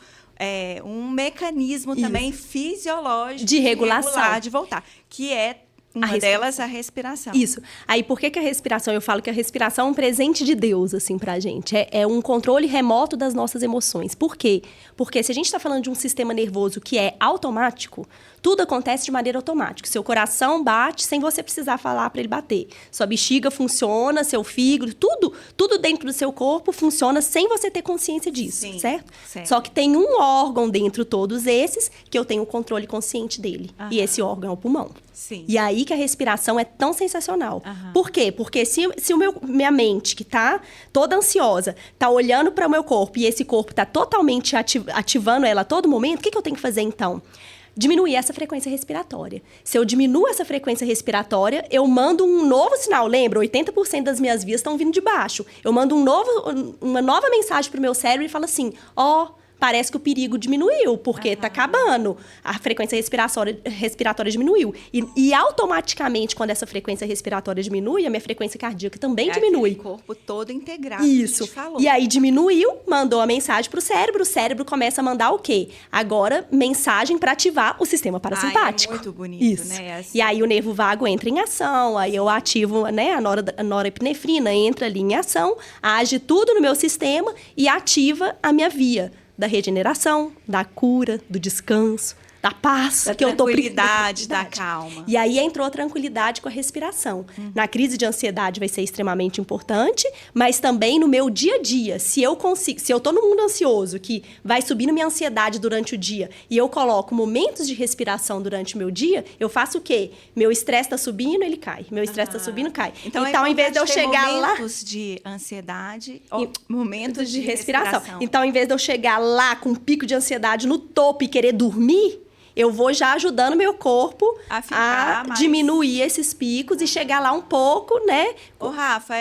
um mecanismo também fisiológico de regulação, de voltar, que é uma delas a respiração. Isso. Aí, por que a respiração? Eu falo que a respiração é um presente de Deus, assim, pra gente. É um controle remoto das nossas emoções. Por quê? Porque se a gente está falando de um sistema nervoso que é automático, tudo acontece de maneira automática. Seu coração bate sem você precisar falar para ele bater. Sua bexiga funciona, seu fígado, tudo dentro do seu corpo funciona sem você ter consciência disso, certo? Só que tem um órgão dentro de todos esses que eu tenho o controle consciente dele. E esse órgão é o pulmão. Sim. E aí que a respiração é tão sensacional. Por quê? Porque se minha mente, que tá toda ansiosa, tá olhando para o meu corpo e esse corpo tá totalmente ativando ela a todo momento, o que eu tenho que fazer então? Diminuir essa frequência respiratória. Se eu diminuo essa frequência respiratória, eu mando um novo sinal. Lembra, 80% das minhas vias estão vindo de baixo. Eu mando uma nova mensagem pro meu cérebro e falo assim, parece que o perigo diminuiu, porque tá acabando. A frequência respiratória diminuiu. E automaticamente, quando essa frequência respiratória diminui, a minha frequência cardíaca também diminui. O corpo todo integrado. Isso. Que a gente falou. E aí diminuiu, mandou a mensagem pro cérebro, o cérebro começa a mandar o quê? Agora, mensagem para ativar o sistema parasimpático. É muito bonito, isso. né? Assim. E aí o nervo vago entra em ação, aí eu ativo, né, a norepinefrina, entra ali em ação, age tudo no meu sistema e ativa a minha via da regeneração, da cura, do descanso, da paz, da tranquilidade, da calma. E aí entrou a tranquilidade com a respiração. Na crise de ansiedade vai ser extremamente importante, mas também no meu dia a dia. Se eu tô no mundo ansioso, que vai subindo minha ansiedade durante o dia, e eu coloco momentos de respiração durante o meu dia, eu faço o quê? Meu estresse tá subindo, ele cai. Meu estresse tá subindo, cai. Então ao invés de eu chegar lá... momentos de ansiedade, momentos de respiração. Então, ao invés de eu chegar lá com um pico de ansiedade no topo e querer dormir, eu vou já ajudando meu corpo a diminuir esses picos e chegar lá um pouco, né? Rafa,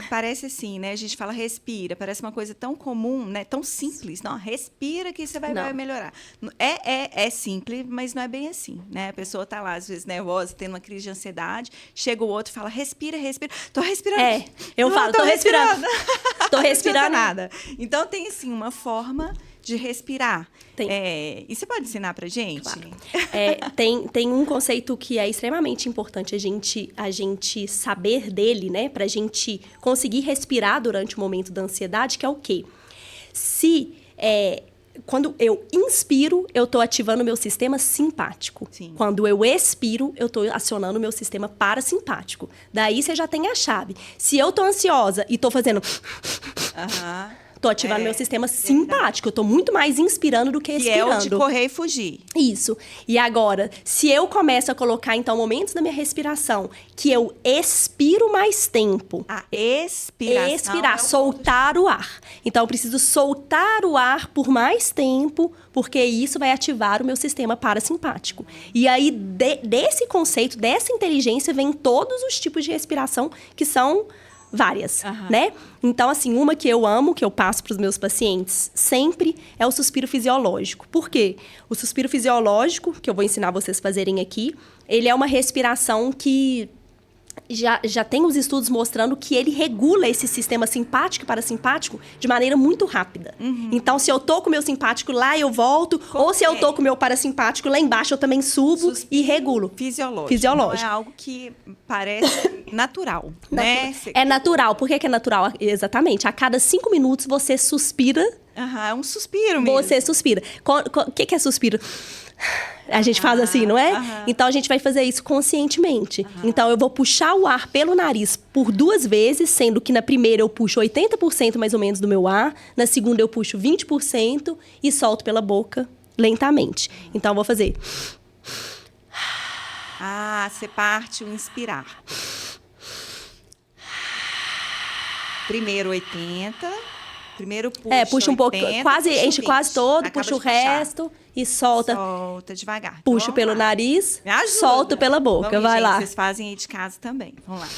parece assim, né? A gente fala respira, parece uma coisa tão comum, né? Tão simples. Não, respira que você vai melhorar. É simples, mas não é bem assim, né? A pessoa tá lá, às vezes, nervosa, tendo uma crise de ansiedade, chega o outro e fala, respira. Tô respirando. Eu falo, tô respirando. Tô respirando. Não nada. Então, tem, assim, uma forma de respirar. E você pode ensinar pra gente? Claro. Tem um conceito que é extremamente importante a gente saber dele, né? Pra gente conseguir respirar durante o momento da ansiedade, que é o quê? Quando eu inspiro, eu estou ativando o meu sistema simpático. Sim. Quando eu expiro, eu estou acionando o meu sistema parasimpático. Daí você já tem a chave. Se eu estou ansiosa e estou fazendo... Tô ativando meu sistema simpático. Eu tô muito mais inspirando do que expirando. Que é o de correr e fugir. Isso. E agora, se eu começo a colocar, então, momentos da minha respiração que eu expiro mais tempo. A expiração. Expirar, soltar o ar. Então, eu preciso soltar o ar por mais tempo, porque isso vai ativar o meu sistema parasimpático. E aí, desse conceito, dessa inteligência, vem todos os tipos de respiração que são várias, né? Então, assim, uma que eu amo, que eu passo para os meus pacientes sempre, é o suspiro fisiológico. Por quê? O suspiro fisiológico, que eu vou ensinar vocês a fazerem aqui, ele é uma respiração que já tem os estudos mostrando que ele regula esse sistema simpático e parasimpático de maneira muito rápida. Então, se eu tô com o meu simpático lá, eu volto. Ou se eu tô com o meu parasimpático lá embaixo, eu também subo e regulo. Fisiológico. Não é algo que parece natural, né? É natural. Por que é natural? Exatamente. A cada 5 minutos, você suspira. É um suspiro mesmo. Você suspira. O que é suspiro? A gente faz assim, não é? Então, a gente vai fazer isso conscientemente. Então, eu vou puxar o ar pelo nariz por 2 vezes, sendo que na primeira eu puxo 80% mais ou menos do meu ar, na segunda eu puxo 20% e solto pela boca lentamente. Então, eu vou fazer. Você parte o inspirar. Primeiro 80... Primeiro puxa um pouco, enche quase todo, puxa o resto e solta. Solta devagar. Puxa pelo nariz, solta pela boca. Vamos, vai gente, lá. Vocês fazem aí de casa também. Vamos lá.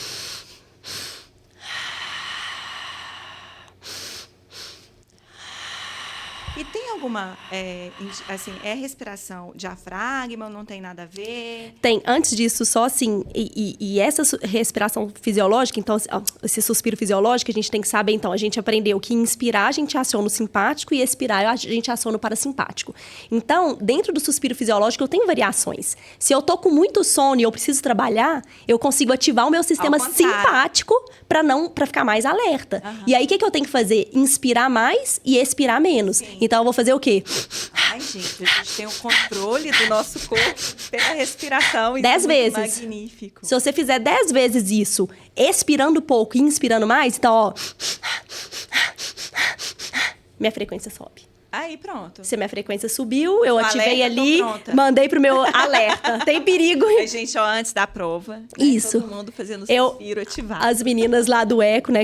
E tem alguma, assim, respiração diafragma, não tem nada a ver? Tem, antes disso, só assim, e essa respiração fisiológica, então, esse suspiro fisiológico, a gente tem que saber, então, a gente aprendeu que inspirar a gente aciona o simpático e expirar a gente aciona o parasimpático. Então, dentro do suspiro fisiológico, eu tenho variações. Se eu tô com muito sono e eu preciso trabalhar, eu consigo ativar o meu sistema simpático para ficar mais alerta. E aí, o que eu tenho que fazer? Inspirar mais e expirar menos. Sim. Então, eu vou fazer o quê? Ai, gente, a gente tem o controle do nosso corpo pela respiração. 10 vezes. Magnífico. Se você fizer 10 vezes isso, expirando pouco e inspirando mais, então, ó... minha frequência sobe. Aí, pronto. Se minha frequência subiu, eu ativei ali, mandei pro meu alerta. Tem perigo. Gente, ó, antes da prova, né, isso. todo mundo fazendo suspiro ativado. As meninas lá do eco, né,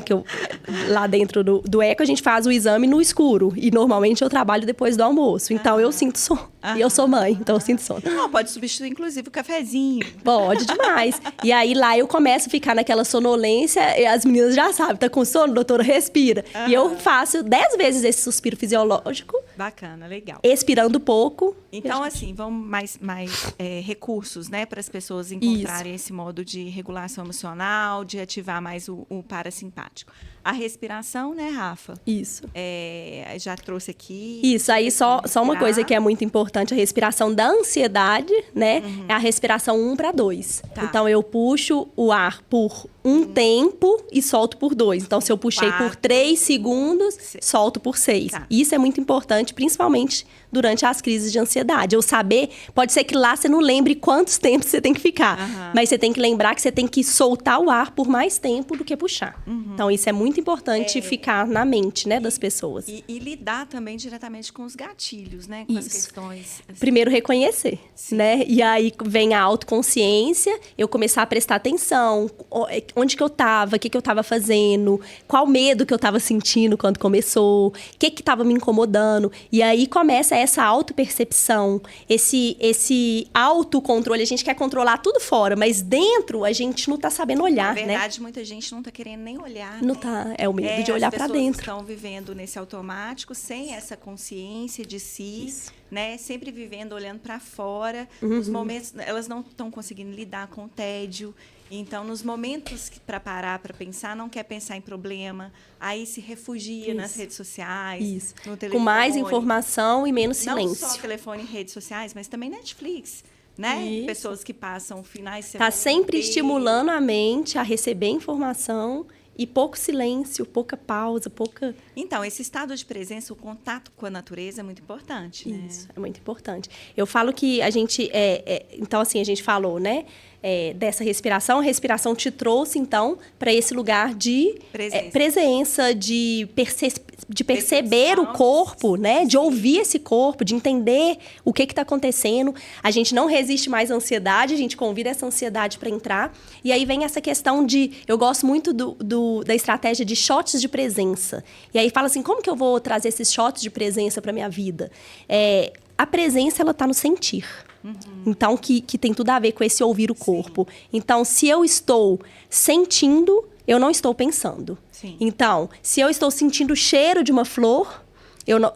lá dentro do eco, a gente faz o exame no escuro. E normalmente eu trabalho depois do almoço. Então, eu sinto sono. E eu sou mãe, então eu sinto sono. Não, pode substituir, inclusive, o cafezinho. Pode demais. E aí, lá eu começo a ficar naquela sonolência. E as meninas já sabem, tá com sono, doutora? Respira. E eu faço 10 vezes esse suspiro fisiológico. Bacana, legal. Expirando pouco. Então, assim, vamos mais recursos, né? Para as pessoas encontrarem esse modo de regulação emocional, de ativar mais o parasimpático. A respiração, né, Rafa? Isso. Já trouxe aqui. Isso, aí só uma coisa que é muito importante, a respiração da ansiedade, né? É a respiração 1 para 2. Tá. Então, eu puxo o ar por um tempo e solto por 2. Então, se eu puxei por 3 segundos, solto por 6. Tá. Isso é muito importante, principalmente durante as crises de ansiedade. Eu saber, pode ser que lá você não lembre quantos tempos você tem que ficar, mas você tem que lembrar que você tem que soltar o ar por mais tempo do que puxar. Então, isso é muito importante ficar na mente, né, das pessoas. E lidar também diretamente com os gatilhos, né, com as questões. Assim. Primeiro, reconhecer, né? E aí vem a autoconsciência, eu começar a prestar atenção, onde que eu estava, o que eu estava fazendo, qual medo que eu estava sentindo quando começou, o que estava me incomodando. E aí começa essa autopercepção, esse autocontrole. A gente quer controlar tudo fora, mas dentro a gente não está sabendo olhar, né? Na verdade, muita gente não está querendo nem olhar. Não tá, é o medo de olhar para dentro. As pessoas estão vivendo nesse automático, sem essa consciência de si. Isso. Né? Sempre vivendo, olhando para fora. Os momentos, elas não estão conseguindo lidar com o tédio. Então, nos momentos para parar, para pensar, não quer pensar em problema, aí se refugia nas redes sociais, no telefone. Com mais informação e menos silêncio. Não só telefone e redes sociais, mas também Netflix. Né? Pessoas que passam finais de semana. Está sempre estimulando a mente a receber informação. E pouco silêncio, pouca pausa, pouca... Então, esse estado de presença, o contato com a natureza é muito importante, né? Isso, é muito importante. Eu falo que a gente... Então, assim, a gente falou, né? dessa respiração. A respiração te trouxe, então, para esse lugar de presença, de perceber o corpo, né? De ouvir esse corpo, de entender o que está acontecendo. A gente não resiste mais à ansiedade, a gente convida essa ansiedade para entrar. E aí vem essa questão de... Eu gosto muito da estratégia de shots de presença. E aí fala assim, como que eu vou trazer esses shots de presença para minha vida? A presença, ela está no sentir. Então, que tem tudo a ver com esse ouvir o corpo. Então, se eu estou sentindo, eu não estou pensando. Sim. Então, se eu estou sentindo o cheiro de uma flor,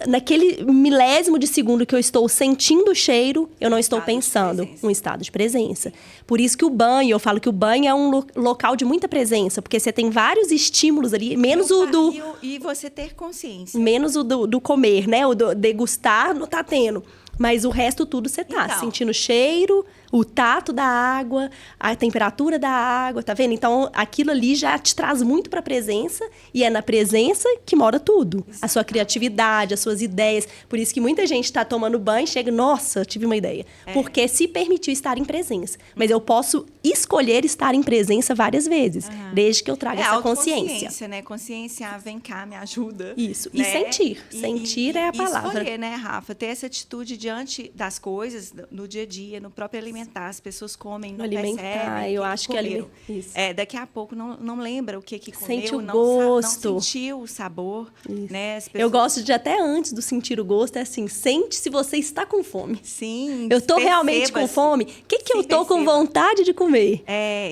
naquele milésimo de segundo que eu estou sentindo o cheiro, eu não estou pensando. Um estado de presença. Por isso que o banho, eu falo que o banho é um local de muita presença, porque você tem vários estímulos ali, menos o do... E você ter consciência. Menos o do comer, né? O do degustar não tá tendo. Mas o resto tudo você tá sentindo o cheiro, o tato da água, a temperatura da água, tá vendo? Então, aquilo ali já te traz muito para a presença, e é na presença que mora tudo. A sua criatividade, as suas ideias. Por isso que muita gente está tomando banho e chega, nossa, tive uma ideia. Porque se permitiu estar em presença. Mas eu posso escolher estar em presença várias vezes, desde que eu traga essa consciência. Né? Consciência, vem cá, me ajuda. Isso, né? E sentir. Sentir é a palavra. Escolher, né, Rafa? Ter essa atitude diante das coisas, no dia a dia, no próprio alimentar. As pessoas comem, não percebem. Eu acho que isso. Daqui a pouco não lembra o que comeu. Sente o não gosto. Não sentiu o sabor. Né? As pessoas... Eu gosto de, até antes do sentir o gosto, é assim, sente se você está com fome. Sim. Eu estou realmente com fome? O que eu estou com vontade de comer?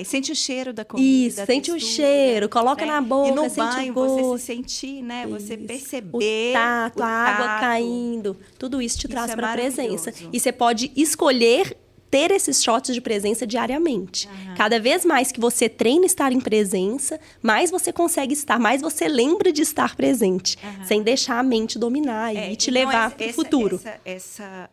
Sente o cheiro da comida. Isso, sente o cheiro, coloca na boca, e no sente banho, o gosto. você se sentir, né? Você perceber. O tato, a água caindo. Tudo isso te traz para a presença. maravilhoso. E você pode escolher ter esses shots de presença diariamente. Cada vez mais que você treina estar em presença, mais você consegue estar, mais você lembra de estar presente, sem deixar a mente dominar e te levar para o futuro.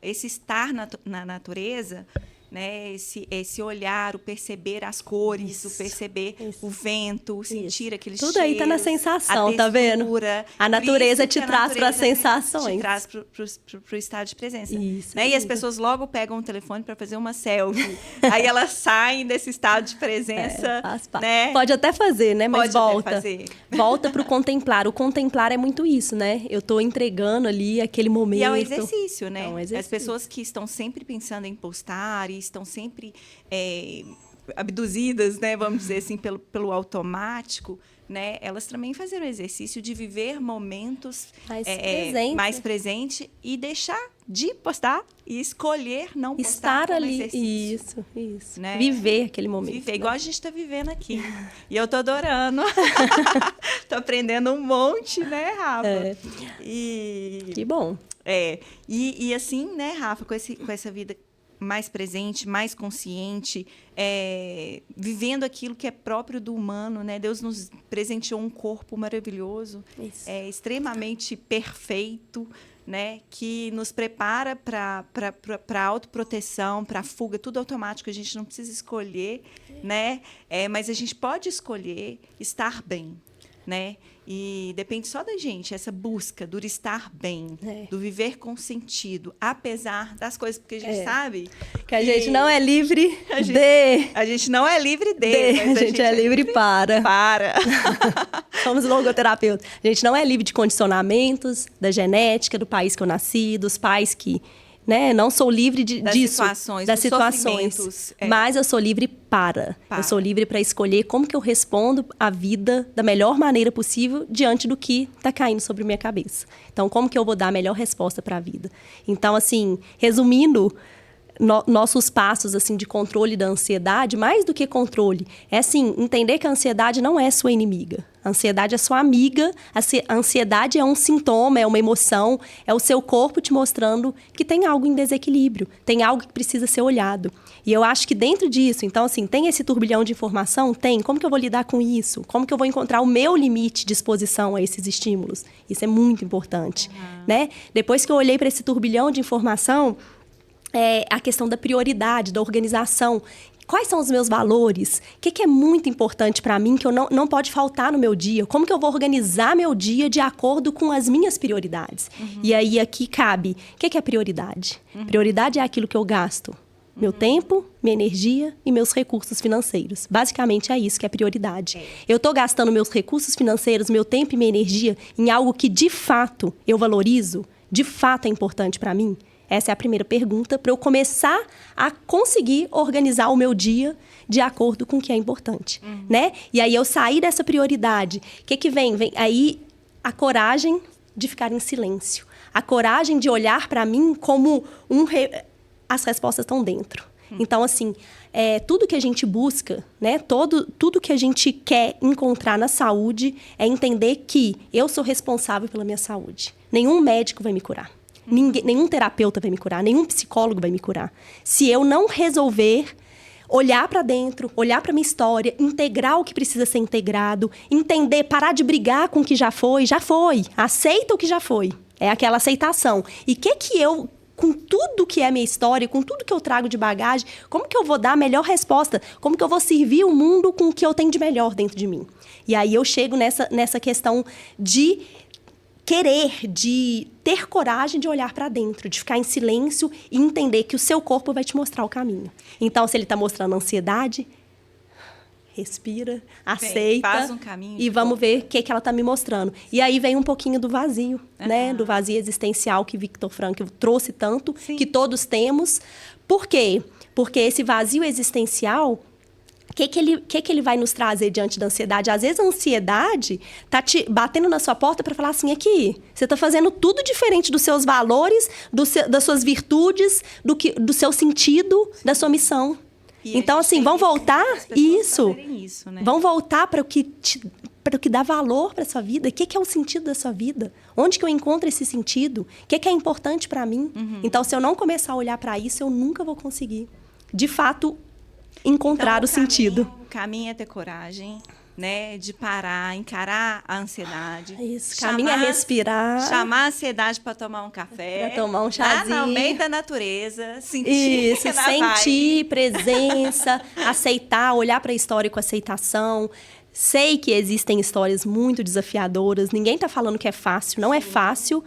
Esse estar na natureza, né? Esse olhar, o perceber as cores, o perceber o vento, o sentir aquele cheiro. Tudo aí tá na sensação, tá vendo? A natureza te traz para as sensações. Te traz para o estado de presença. Isso, né? E as pessoas logo pegam o telefone para fazer uma selfie. Aí elas saem desse estado de presença. Né? Pode até fazer, né? Mas volta. Volta para o contemplar. O contemplar é muito isso, né? Eu tô entregando ali aquele momento. E é um exercício, né? É um exercício. As pessoas que estão sempre pensando em postar e estão sempre abduzidas, né, vamos dizer assim, pelo automático, né, elas também fazem o exercício de viver momentos mais presente e deixar de postar e escolher não postar. Estar ali, isso. Né? Viver aquele momento. Viver, igual a gente está vivendo aqui. E eu tô adorando. Tô aprendendo um monte, né, Rafa? Que bom. E assim, né, Rafa, com essa vida mais presente, mais consciente, vivendo aquilo que é próprio do humano, né? Deus nos presenteou um corpo maravilhoso, extremamente perfeito, né? Que nos prepara para a autoproteção, para a fuga, tudo automático, a gente não precisa escolher, né? Mas a gente pode escolher estar bem, né? E depende só da gente, essa busca do estar bem, do viver com sentido, apesar das coisas, porque a gente sabe que a gente não é livre a gente não é livre mas a gente é livre para. Somos logoterapeutas. A gente não é livre de condicionamentos, da genética, do país que eu nasci, dos pais que... Né? Não sou livre disso, das situações, mas eu sou livre para. Eu sou livre para escolher como que eu respondo à vida da melhor maneira possível diante do que está caindo sobre minha cabeça. Então, como que eu vou dar a melhor resposta para a vida? Então, assim, resumindo, nossos passos assim de controle da ansiedade, mais do que controle, é assim, entender que a ansiedade não é sua inimiga. A ansiedade é sua amiga, a ansiedade é um sintoma, é uma emoção, é o seu corpo te mostrando que tem algo em desequilíbrio, tem algo que precisa ser olhado. E eu acho que dentro disso, então assim, tem esse turbilhão de informação? Tem. Como que eu vou lidar com isso? Como que eu vou encontrar o meu limite de exposição a esses estímulos? Isso é muito importante, né? Depois que eu olhei para esse turbilhão de informação, a questão da prioridade, da organização. Quais são os meus valores? O que é muito importante para mim, que eu não pode faltar no meu dia? Como que eu vou organizar meu dia de acordo com as minhas prioridades? E aí, aqui cabe, o que é prioridade? Prioridade é aquilo que eu gasto Meu tempo, minha energia e meus recursos financeiros. Basicamente é isso que é prioridade. Eu estou gastando meus recursos financeiros, meu tempo e minha energia em algo que de fato eu valorizo, de fato é importante para mim? Essa é a primeira pergunta para eu começar a conseguir organizar o meu dia de acordo com o que é importante, né? E aí eu sair dessa prioridade. O que vem? Vem aí a coragem de ficar em silêncio. A coragem de olhar para mim como as respostas estão dentro. Então, assim, tudo que a gente busca, né? Tudo que a gente quer encontrar na saúde é entender que eu sou responsável pela minha saúde. Nenhum médico vai me curar. Nenhum terapeuta vai me curar. Nenhum psicólogo vai me curar. Se eu não resolver olhar para dentro, olhar para minha história, integrar o que precisa ser integrado, entender, parar de brigar com o que já foi. Aceita o que já foi. É aquela aceitação. E que eu, com tudo que é minha história, com tudo que eu trago de bagagem, como que eu vou dar a melhor resposta? Como que eu vou servir o mundo com o que eu tenho de melhor dentro de mim? E aí eu chego nessa questão de querer, de ter coragem de olhar para dentro, de ficar em silêncio e entender que o seu corpo vai te mostrar o caminho. Então, se ele está mostrando ansiedade, respira, aceita, faz um caminho e vamos ver o que ela está me mostrando. E aí vem um pouquinho do vazio, né? Do vazio existencial que Viktor Frankl trouxe tanto, que todos temos. Por quê? Porque esse vazio existencial, o que ele vai nos trazer diante da ansiedade? Às vezes a ansiedade tá te batendo na sua porta para falar assim, aqui, você está fazendo tudo diferente dos seus valores, das suas virtudes, do seu sentido, da sua missão. E então, assim, vão voltar isso, né? Vão voltar para o que dá valor para a sua vida. O que é o sentido da sua vida? Onde que eu encontro esse sentido? O que é importante para mim? Então, se eu não começar a olhar para isso, eu nunca vou conseguir, de fato, encontrar o sentido. O caminho é ter coragem, né? De parar, encarar a ansiedade. Isso, caminho é respirar. Chamar a ansiedade para tomar um café. Para tomar um chazinho. Lá no meio da natureza. Sentir. Isso, sentir presença, aceitar, olhar para a história com aceitação. Sei que existem histórias muito desafiadoras. Ninguém está falando que é fácil. Não é fácil.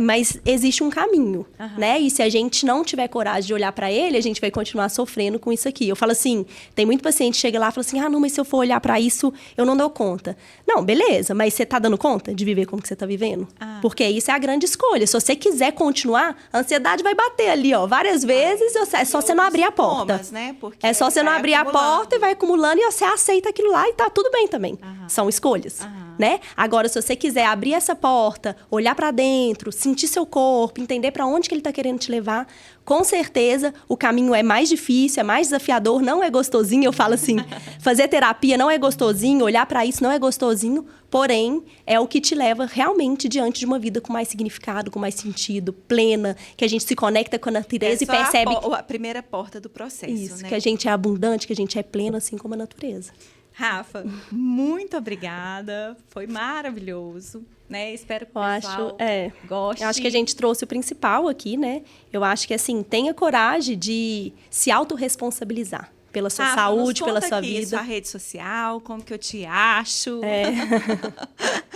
Mas existe um caminho, né? E se a gente não tiver coragem de olhar para ele, a gente vai continuar sofrendo com isso aqui. Eu falo assim, tem muito paciente que chega lá e fala assim, não, mas se eu for olhar para isso, eu não dou conta. Não, beleza, mas você tá dando conta de viver como que você tá vivendo? Porque isso é a grande escolha. Se você quiser continuar, a ansiedade vai bater ali, ó, várias vezes, é só você não abrir a porta. Né? É só você não abrir a porta e vai acumulando e você aceita aquilo lá e tá tudo bem também. São escolhas, né? Agora, se você quiser abrir essa porta, olhar para dentro, sentir seu corpo, entender para onde que ele está querendo te levar, com certeza o caminho é mais difícil, é mais desafiador, não é gostosinho. Eu falo assim, fazer terapia não é gostosinho, olhar para isso não é gostosinho, porém é o que te leva realmente diante de uma vida com mais significado, com mais sentido, plena, que a gente se conecta com a natureza e percebe a primeira porta do processo, isso, né? que a gente é abundante, que a gente é pleno, assim como a natureza. Rafa, muito obrigada. Foi maravilhoso, né? Espero que o pessoal goste. Eu acho que a gente trouxe o principal aqui, né? Eu acho que, assim, tenha coragem de se autorresponsabilizar pela sua saúde, pela sua vida. Sua rede social, como que eu te acho.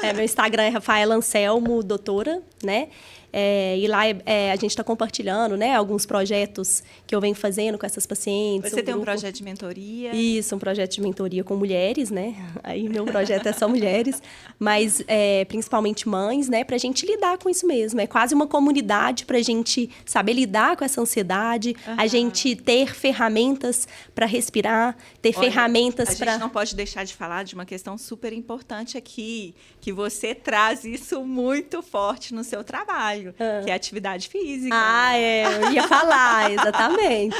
Meu Instagram é Rafaela Anselmo, doutora, né? E lá a gente está compartilhando, né, alguns projetos que eu venho fazendo com essas pacientes. Você tem um projeto de mentoria? Isso, um projeto de mentoria com mulheres, né? Aí meu projeto é só mulheres, mas principalmente mães, né? Para a gente lidar com isso mesmo. É quase uma comunidade para a gente saber lidar com essa ansiedade, a gente ter ferramentas para respirar, ter ferramentas para... A gente não pode deixar de falar de uma questão super importante aqui, que você traz isso muito forte no seu trabalho. Que é a atividade física. Eu ia falar, exatamente.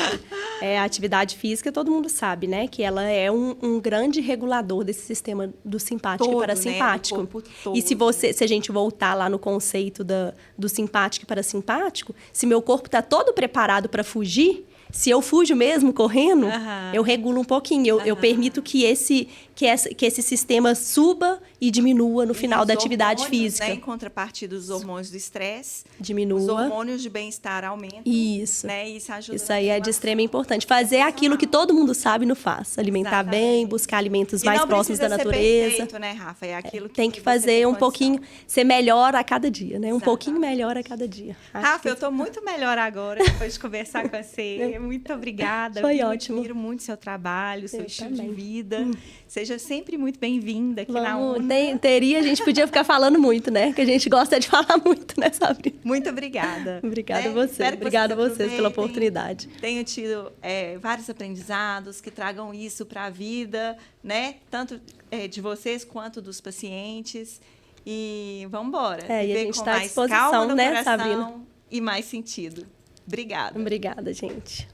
A atividade física, todo mundo sabe, né? Que ela é um grande regulador desse sistema do simpático e parasimpático. Né? Do corpo todo. E se a gente voltar lá no conceito do simpático e parasimpático, se meu corpo está todo preparado para fugir, se eu fujo mesmo correndo, eu regulo um pouquinho. Eu permito que esse sistema suba e diminua no final da atividade física. Né, em contrapartida dos hormônios do estresse, diminua. Os hormônios de bem-estar aumentam. Isso. Né, e isso ajuda. Isso aí é de extrema importância. Fazer aquilo que todo mundo sabe e não faz. Alimentar bem, buscar alimentos mais próximos da natureza. Perfeito, né, Rafa? É aquilo que tem que fazer um pouquinho, ser melhor a cada dia, né? Um pouquinho melhor a cada dia. Rafa, eu estou muito melhor agora, depois de conversar com você. muito obrigada. Foi eu ótimo. admiro muito seu trabalho, seu estilo também. de vida. Seja sempre muito bem-vinda aqui na Vamos, UNA. a gente podia ficar falando muito, né? Que a gente gosta de falar muito, né, Sabrina? Muito obrigada. Obrigada a né? você. Espero que Obrigada a vocês pela aproveitem, oportunidade. Tenho tido vários aprendizados que tragam isso para a vida, né? Tanto de vocês quanto dos pacientes. E vamos embora. E a Viver gente com está à mais disposição, calma no né, coração Sabrina? e mais sentido. Obrigada. Obrigada, gente.